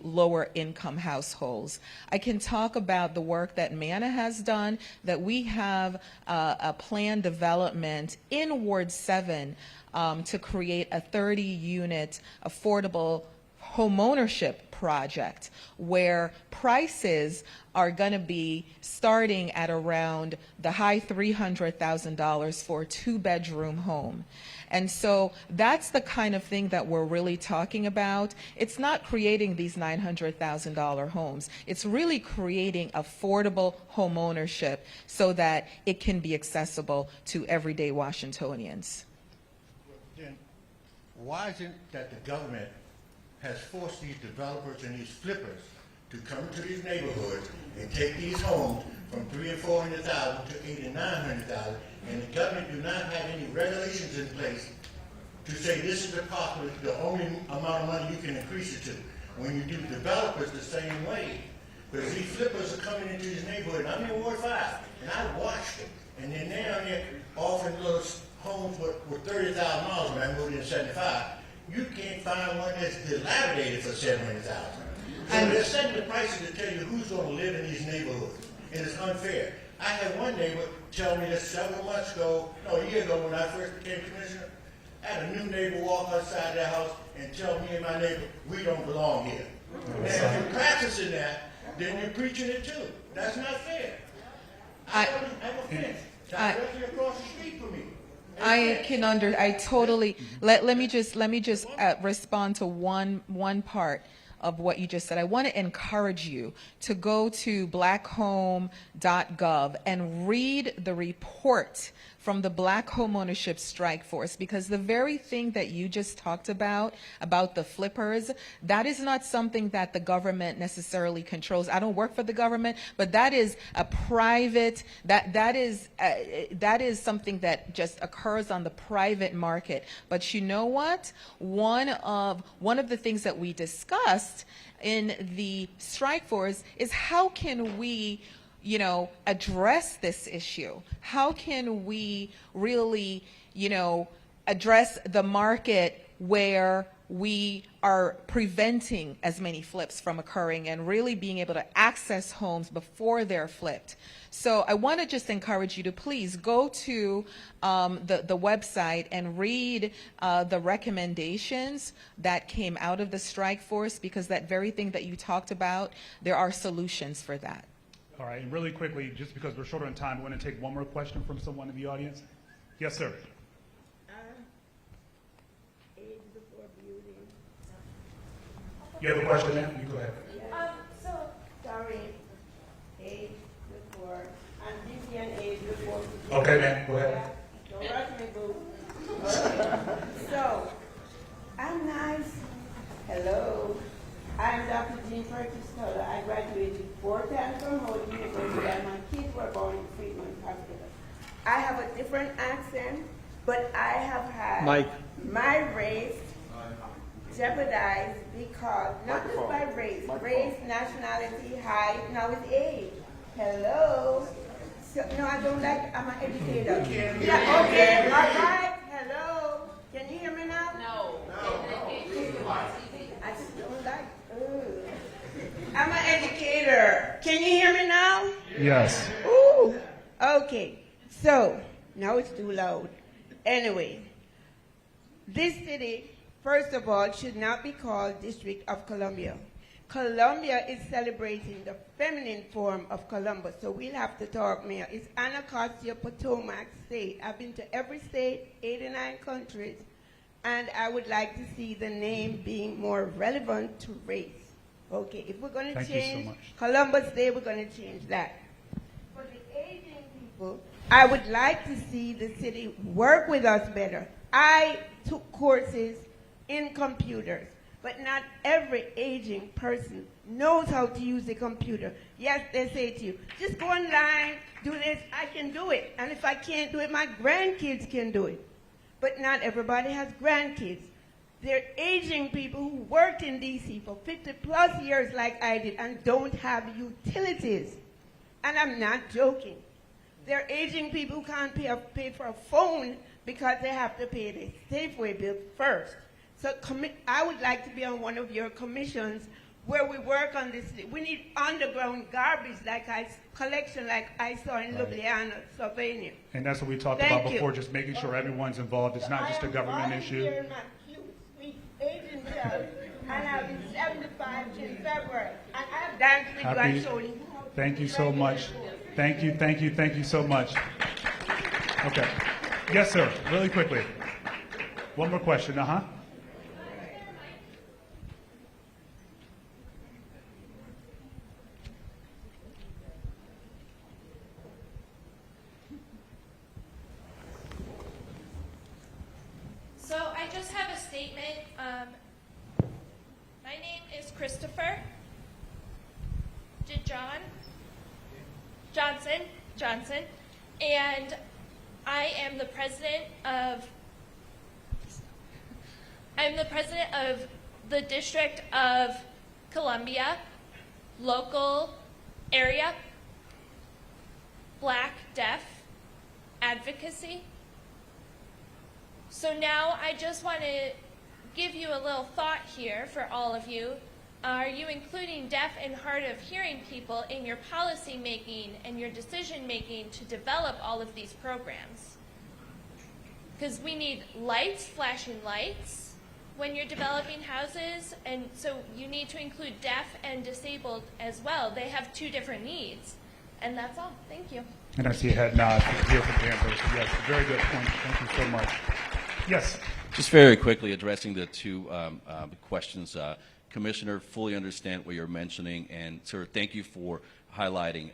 lower income households. I can talk about the work that MANA has done, that we have a planned development in Ward 7 to create a 30-unit affordable homeownership project where prices are going to be starting at around the high $300,000 for a 2-bedroom home. And so that's the kind of thing that we're really talking about. It's not creating these $900,000 homes. It's really creating affordable homeownership so that it can be accessible to everyday Washingtonians. Then why is it that the government has forced these developers and these flippers to come to these neighborhoods and take these homes from $300,000 and $400,000 to $800,000 and $900,000, and the government do not have any regulations in place to say this is the only amount of money you can increase it to. When you do developers the same way, because these flippers are coming into these neighborhoods. I'm in Ward 5, and I watched them, and then now they're offering little homes with $30,000 when I moved in '75. You can't find one that's dilapidated for $700,000. So they're setting the prices to tell you who's going to live in these neighborhoods, and it's unfair. I had one neighbor tell me this several months ago, no, a year ago when I first became commissioner. I had a new neighbor walk outside their house and tell me and my neighbor, we don't belong here. And if you're practicing that, then you're preaching it too. That's not fair. I have a fence directly across the street from me. Let me just respond to one part of what you just said. I want to encourage you to go to blackhome.gov and read the report from the Black Homeownership Strike Force, because the very thing that you just talked about the flippers, that is not something that the government necessarily controls. I don't work for the government, but that is a private, that is something that just occurs on the private market. But you know what? One of the things that we discussed in the strike force is how can we address this issue? How can we really, address the market where we are preventing as many flips from occurring and really being able to access homes before they're flipped? So I want to just encourage you to please go to the website and read the recommendations that came out of the strike force, because that very thing that you talked about, there are solutions for that. All right, and really quickly, just because we're short on time, we're going to take one more question from someone in the audience. Yes, sir. Age before beauty. You have a question, ma'am? You go ahead. Sorry, age before. I'm busy on age before. Okay, ma'am, go ahead. Don't rush me, boo. So, I'm nice. Hello. I'm Dr. Jean Purchase-Tuller. I graduated 4 times from Howard University, and my kids were born in Fremont Hospital. I have a different accent, but I have had my race jeopardized because, not just by race, nationality, height, now it's age. Hello? So, no, I don't like, I'm an educator. Yeah, okay, all right, hello. Can you hear me now? No. I just don't like, I'm an educator. Can you hear me now? Yes. Ooh, okay. So, now it's too loud. Anyway, this city, first of all, should not be called District of Columbia. Columbia is celebrating the feminine form of Columbus, so we'll have to talk, Mayor. It's Anacostia Potomac State. I've been to every state, 89 countries, and I would like to see the name being more relevant to race. Okay, if we're going to change Columbus Day, we're going to change that. For the aging people, I would like to see the city work with us better. I took courses in computers, but not every aging person knows how to use a computer. Yes, they say to you, just go online, do this, I can do it. And if I can't do it, my grandkids can do it. But not everybody has grandkids. They're aging people who worked in D.C. for 50 plus years like I did and don't have utilities. And I'm not joking. They're aging people who can't pay for a phone because they have to pay the Safeway bill first. So I would like to be on one of your commissions where we work on this. We need underground garbage collection like I saw in Ljubljana, Slovenia. And that's what we talked about before, just making sure everyone's involved. It's not just a government issue. Aging child, and I'll be 75 in February. And I have danced with you and shown you. Thank you so much. Thank you so much. Okay. Yes, sir. Really quickly. One more question. So I just have a statement. My name is Christopher Johnson, and I am the president of the District of Columbia local area Black Deaf Advocacy. So now I just want to give you a little thought here for all of you. Are you including deaf and hard of hearing people in your policy making and your decision making to develop all of these programs? Because we need lights, flashing lights when you're developing houses, and so you need to include deaf and disabled as well. They have 2 different needs, and that's all. Thank you. And I see a head nod here from Amber. So yes, very good point. Thank you so much. Yes. Just very quickly addressing the 2 questions. Commissioner, fully understand what you're mentioning, and sir, thank you for highlighting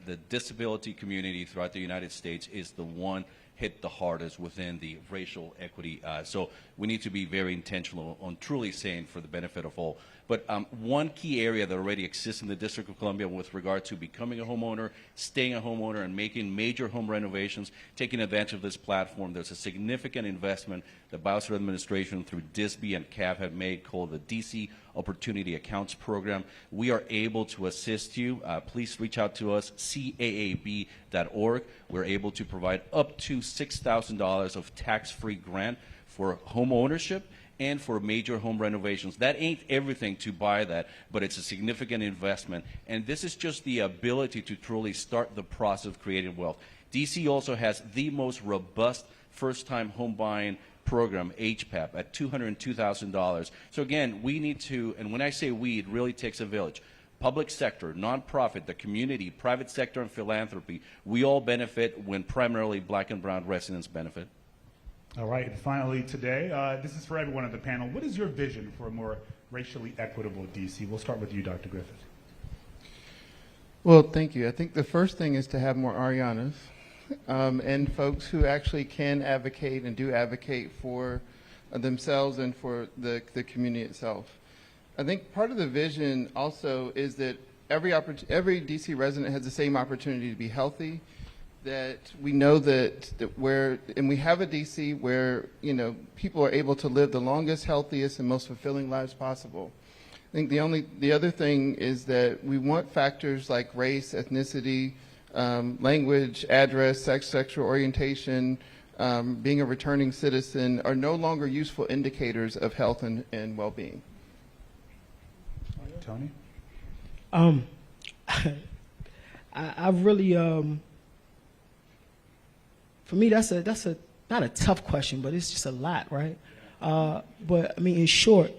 the disability community throughout the United States is the one hit the hardest within the racial equity. So we need to be very intentional on truly saying for the benefit of all. But one key area that already exists in the District of Columbia with regard to becoming a homeowner, staying a homeowner, and making major home renovations, taking advantage of this platform, there's a significant investment the Bowser administration through DSB and CAV have made called the DC Opportunity Accounts Program. We are able to assist you. Please reach out to us, caab.org. We're able to provide up to $6,000 of tax-free grant for home ownership and for major home renovations. That ain't everything to buy that, but it's a significant investment. And this is just the ability to truly start the process of creating wealth. DC also has the most robust first-time home buying program, HPAP, at $202,000. So again, we need to, and when I say we, it really takes a village. Public sector, nonprofit, the community, private sector, and philanthropy, we all benefit when primarily black and brown residents benefit. All right, and finally today, this is for everyone on the panel. What is your vision for a more racially equitable DC? We'll start with you, Dr. Griffith. Well, thank you. I think the first thing is to have more Arianas and folks who actually can advocate and do advocate for themselves and for the community itself. I think part of the vision also is that every DC resident has the same opportunity to be healthy, that we know that and we have a DC where, you know, people are able to live the longest, healthiest, and most fulfilling lives possible. I think the other thing is that we want factors like race, ethnicity, language, address, sex, sexual orientation, being a returning citizen are no longer useful indicators of health and well-being. Tony? I really, for me, that's a not a tough question, but it's just a lot, right? But I mean, in short,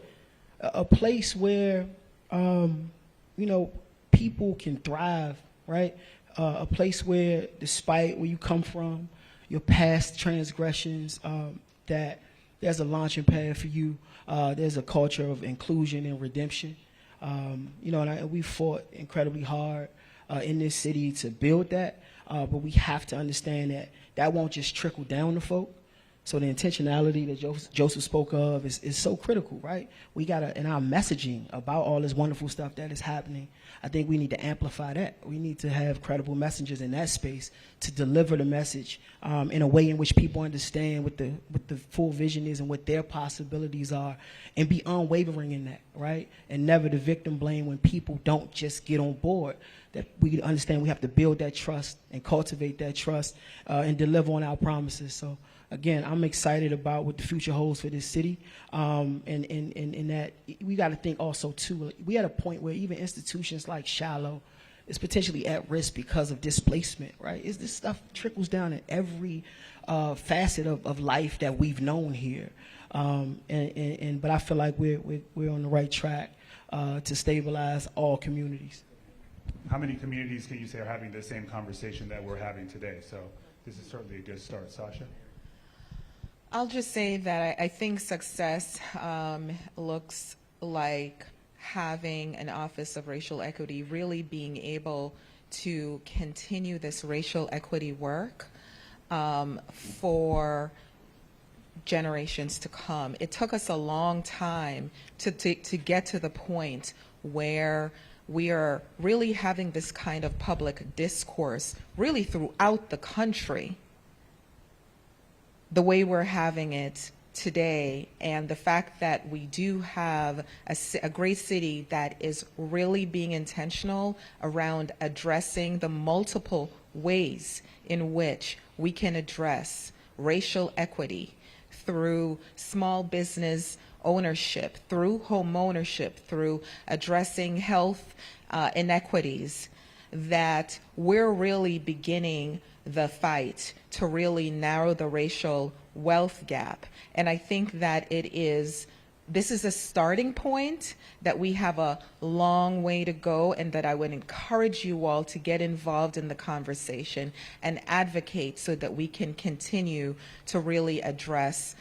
a place where you know, people can thrive, right? A place where, despite where you come from, your past transgressions, that there's a launching pad for you. There's a culture of inclusion and redemption. You know, and we fought incredibly hard in this city to build that, but we have to understand that that won't just trickle down to folk. So the intentionality that Joseph spoke of is so critical, right? We gotta, in our messaging about all this wonderful stuff that is happening, I think we need to amplify that. We need to have credible messengers in that space to deliver the message in a way in which people understand what the full vision is and what their possibilities are, and be unwavering in that, right? And never the victim blame when people don't just get on board. That we understand we have to build that trust and cultivate that trust and deliver on our promises. So again, I'm excited about what the future holds for this city, and that we got to think also too. We at a point where even institutions like Shiloh is potentially at risk because of displacement. Right? This stuff trickles down in every facet of life that we've known here, but I feel like we're on the right track to stabilize all communities. How many communities can you say are having the same conversation that we're having today? So this is certainly a good start. Sasha? I'll just say that I think success looks like having an Office of Racial Equity really being able to continue this racial equity work for generations to come. It took us a long time to get to the point where we are really having this kind of public discourse really throughout the country, the way we're having it today, and the fact that we do have a great city that is really being intentional around addressing the multiple ways in which we can address racial equity through small business ownership, through home ownership, through addressing health inequities, that we're really beginning the fight to really narrow the racial wealth gap. And I think that this is a starting point, that we have a long way to go, and that I would encourage you all to get involved in the conversation and advocate so that we can continue to really address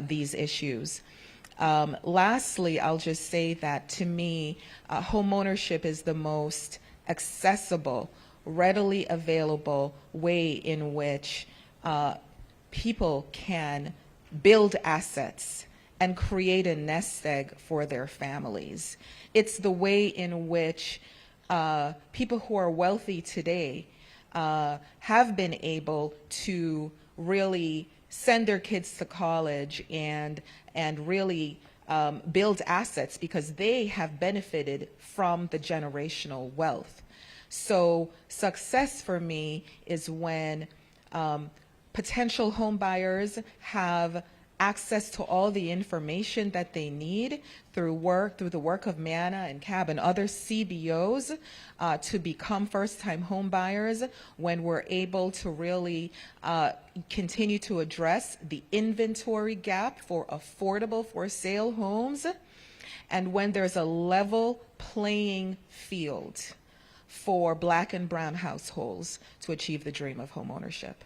these issues. Lastly, I'll just say that to me, home ownership is the most accessible, readily available way in which people can build assets and create a nest egg for their families. It's the way in which people who are wealthy today have been able to really send their kids to college and really build assets because they have benefited from the generational wealth. So success for me is when potential home buyers have access to all the information that they need through the work of MANA and CAB and other CBOs to become first-time home buyers, when we're able to really continue to address the inventory gap for affordable for-sale homes, and when there's a level playing field for Black and brown households to achieve the dream of home ownership.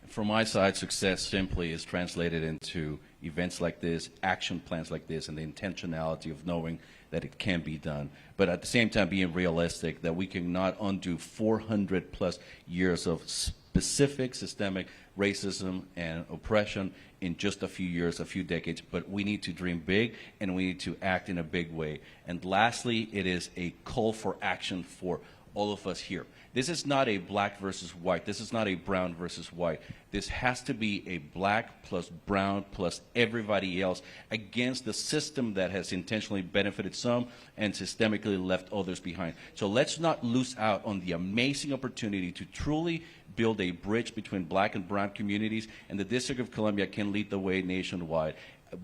From my side, success simply is translated into events like this, action plans like this, and the intentionality of knowing that it can be done. But at the same time, being realistic that we cannot undo 400 plus years of specific systemic racism and oppression in just a few years, a few decades. But we need to dream big, and we need to act in a big way. And lastly, it is a call for action for all of us here. This is not a black versus white. This is not a brown versus white. This has to be a black plus brown plus everybody else against the system that has intentionally benefited some and systemically left others behind. So let's not lose out on the amazing opportunity to truly build a bridge between black and brown communities, and the District of Columbia can lead the way nationwide.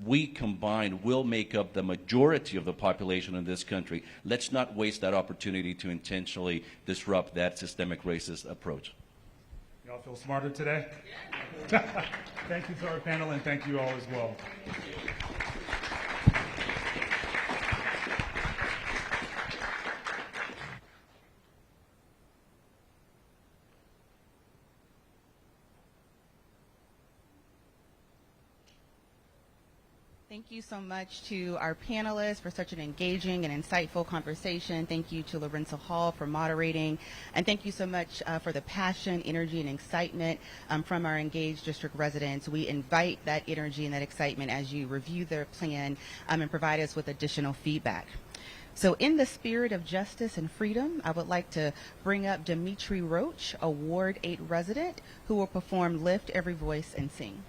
We combined will make up the majority of the population in this country. Let's not waste that opportunity to intentionally disrupt that systemic racist approach. Y'all feel smarter today? Thank you to our panel, and thank you all as well. Thank you so much to our panelists for such an engaging and insightful conversation. Thank you to Lorenzo Hall for moderating. And thank you so much for the passion, energy, and excitement from our engaged district residents. We invite that energy and that excitement as you review their plan and provide us with additional feedback. So in the spirit of justice and freedom, I would like to bring up Dimitri Roach, a Ward 8 resident, who will perform Lift Every Voice and Sing.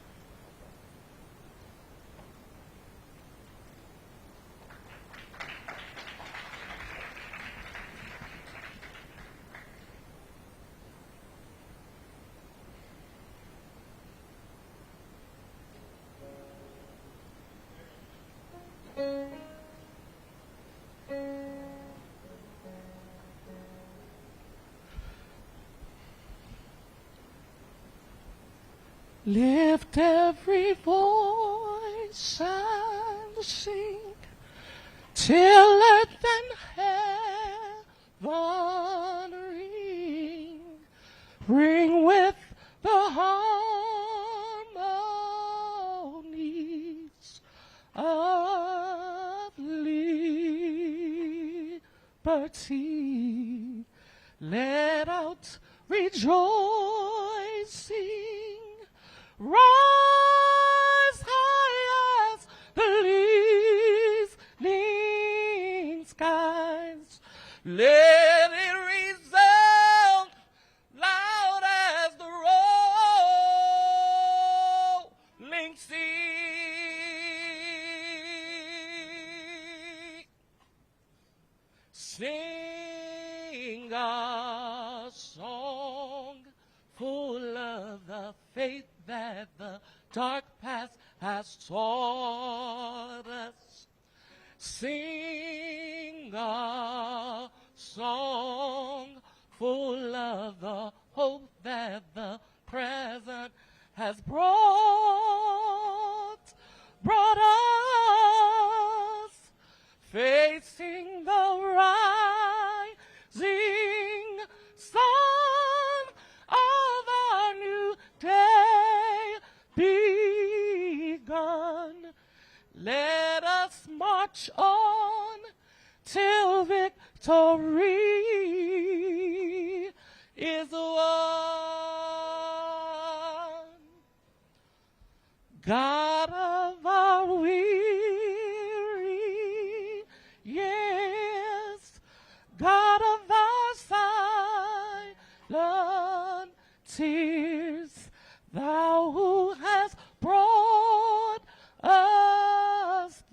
Lift every voice and sing till earth and heaven ring. Ring with the harmonies of liberty. Let out rejoicing. Rise high as the listening skies. Let it resound loud as the rolling sea. Sing a song full of the faith that the dark past has taught us. Sing a song full of the hope that the present has brought us, facing the rising sun of our new day begun. Let us march on till victory is won.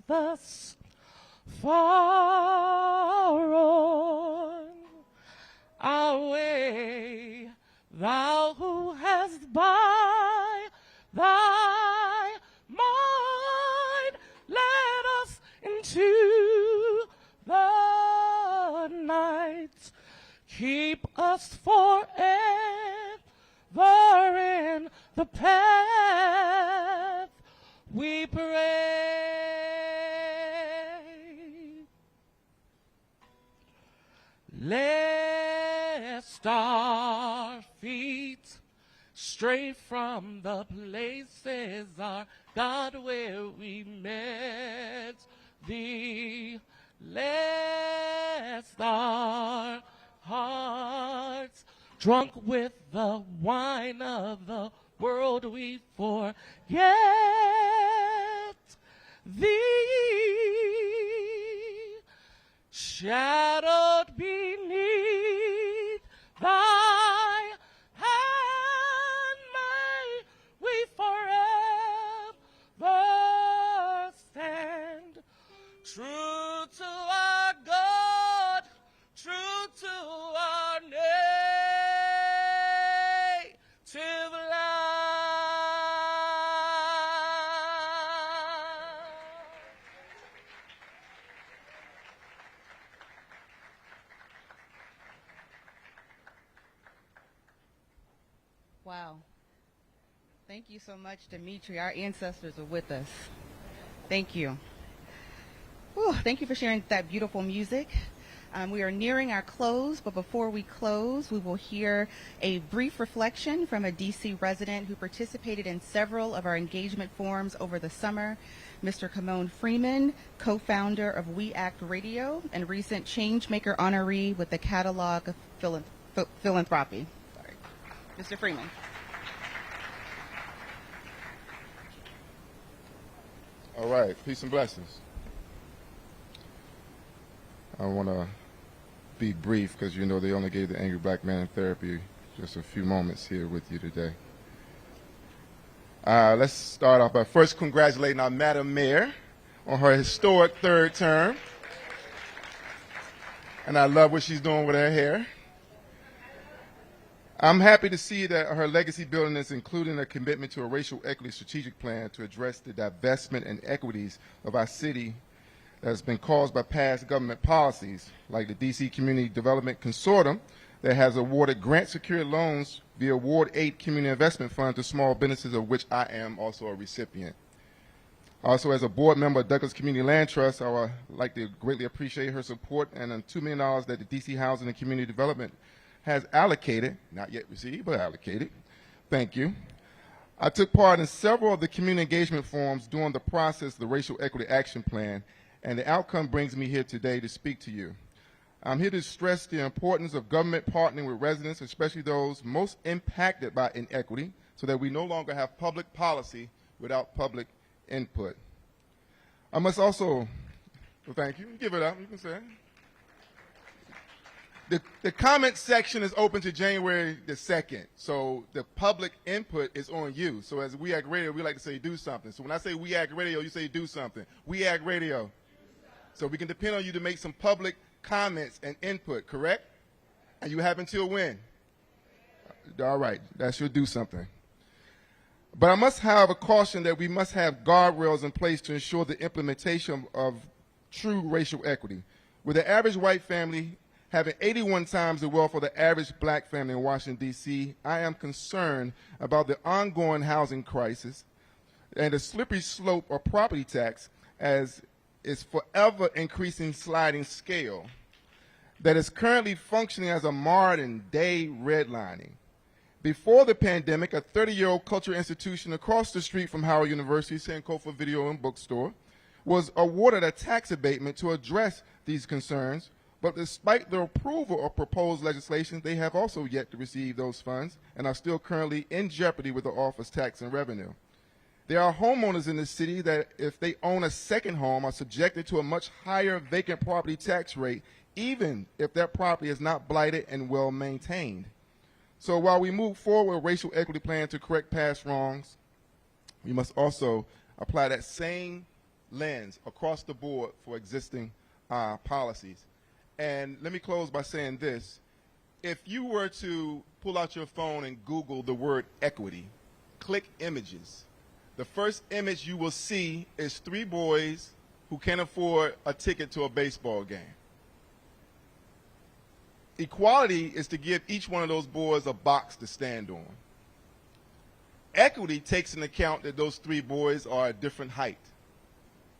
thus far on our way, thou who hast by thy might led us into the night, keep us forever in the path we pray. Lest our feet stray from the places, our God, where we met thee, lest our hearts, drunk with the wine of the world, we forget thee, shadowed beneath thy hand, may we forever stand, true to our God, true to our native land. Wow. Thank you so much, Dimitri. Our ancestors are with us. Thank you. Whew, thank you for sharing that beautiful music. We are nearing our close, but before we close, we will hear a brief reflection from a DC resident who participated in several of our engagement forums over the summer, Mr. Kamon Freeman, co-founder of We Act Radio and recent Changemaker honoree with the Catalog of Philanthropy. Sorry. Mr. Freeman. All right, peace and blessings. I want to be brief because you know they only gave the angry black man in therapy just a few moments here with you today. Let's start off by first congratulating our Madam Mayor on her historic third term. And I love what she's doing with her hair. I'm happy to see that her legacy building is including a commitment to a racial equity strategic plan to address the divestment and equities of our city that has been caused by past government policies, like the DC Community Development Consortium that has awarded grant-secured loans via Ward 8 Community Investment Fund to small businesses, of which I am also a recipient. Also, as a board member of Douglas Community Land Trust, I would like to greatly appreciate her support and $2 million that the DC Housing and Community Development has allocated, not yet received, but allocated. Thank you. I took part in several of the community engagement forums during the process of the Racial Equity Action Plan, and the outcome brings me here today to speak to you. I'm here to stress the importance of government partnering with residents, especially those most impacted by inequity, so that we no longer have public policy without public input. I must also, well, thank you, give it up, you can say it. The comment section is open to January the 2nd, so the public input is on you. So as We Act Radio, we like to say do something. So when I say We Act Radio, you say do something. We Act Radio. So we can depend on you to make some public comments and input, correct? And you have until when? All right, that should do something. But I must have a caution that we must have guardrails in place to ensure the implementation of true racial equity. With the average white family having 81 times the wealth of the average black family in Washington, D.C., I am concerned about the ongoing housing crisis and the slippery slope of property tax as its forever increasing sliding scale that is currently functioning as a modern-day redlining. Before the pandemic, a 30-year-old cultural institution across the street from Howard University, Sankofa Video and Bookstore, was awarded a tax abatement to address these concerns. But despite the approval of proposed legislation, they have also yet to receive those funds and are still currently in jeopardy with the office tax and revenue. There are homeowners in the city that, if they own a second home, are subjected to a much higher vacant property tax rate, even if their property is not blighted and well maintained. So while we move forward with a racial equity plan to correct past wrongs, we must also apply that same lens across the board for existing policies. And let me close by saying this. If you were to pull out your phone and Google the word equity, click images, the first image you will see is 3 boys who can't afford a ticket to a baseball game. Equality is to give each one of those boys a box to stand on. Equity takes into account that those 3 boys are a different height,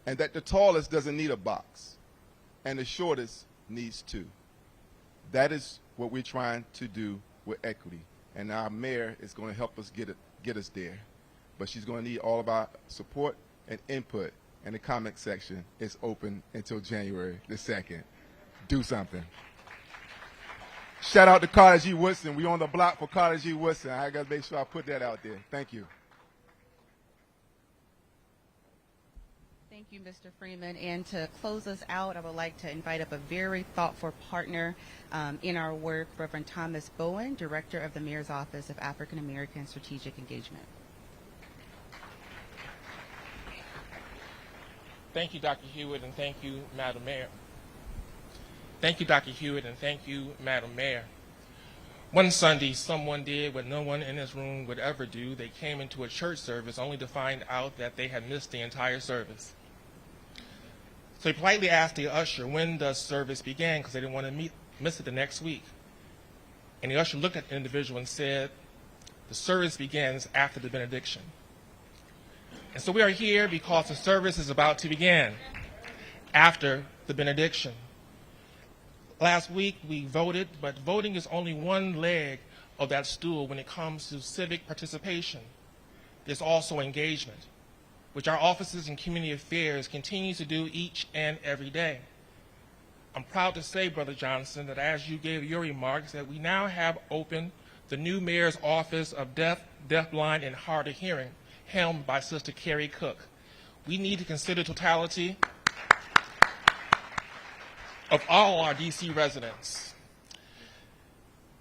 and that the tallest doesn't need a box, and the shortest needs 2. That is what we're trying to do with equity, and our mayor is going to help us get us there. But she's going to need all of our support and input, and the comment section is open until January the 2nd. Do something. Shout out to Carter G. Woodson. We on the block for Carter G. Woodson. I got to make sure I put that out there. Thank you. Thank you, Mr. Freeman. And to close us out, I would like to invite up a very thoughtful partner in our work, Reverend Thomas Bowen, Director of the Mayor's Office of African American Strategic Engagement. Thank you, Dr. Hewitt, and thank you, Madam Mayor. Thank you, Dr. Hewitt, and thank you, Madam Mayor. One Sunday, someone did what no one in this room would ever do. They came into a church service only to find out that they had missed the entire service. So he politely asked the usher when the service began because they didn't want to miss it the next week. And the usher looked at the individual and said, "The service begins after the benediction." And so we are here because the service is about to begin after the benediction. Last week we voted, but voting is only one leg of that stool when it comes to civic participation. There's also engagement, which our offices in community affairs continue to do each and every day. I'm proud to say, Brother Johnson, that as you gave your remarks, that we now have open the new Mayor's Office of Deaf, Deafblind, and Hard of Hearing, helmed by Sister Carrie Cook. We need to consider totality of all our D.C. residents.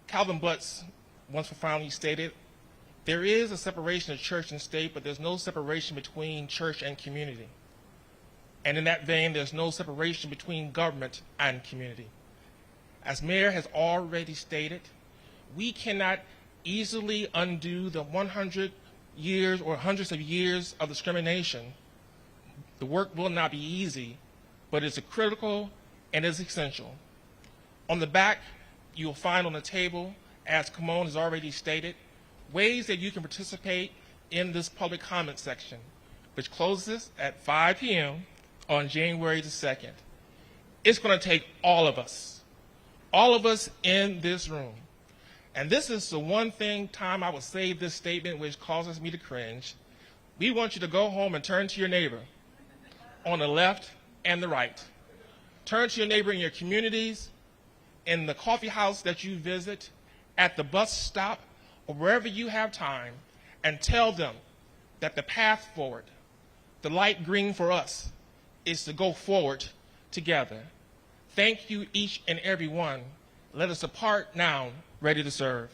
Calvin Butts once profoundly stated, "There is a separation of church and state, but there's no separation between church and community. And in that vein, there's no separation between government and community." As Mayor has already stated, we cannot easily undo the 100 years or hundreds of years of discrimination. The work will not be easy, but it's critical and is essential. On the back, you'll find on the table, as Kimon has already stated, ways that you can participate in this public comment section, which closes at 5 p.m. on January the 2nd. It's going to take all of us in this room. And this is the one time I will say this statement which causes me to cringe. We want you to go home and turn to your neighbor on the left and the right. Turn to your neighbor in your communities, in the coffee house that you visit, at the bus stop, or wherever you have time, and tell them that the path forward, the light green for us, is to go forward together. Thank you, each and every one. Let us depart now, ready to serve.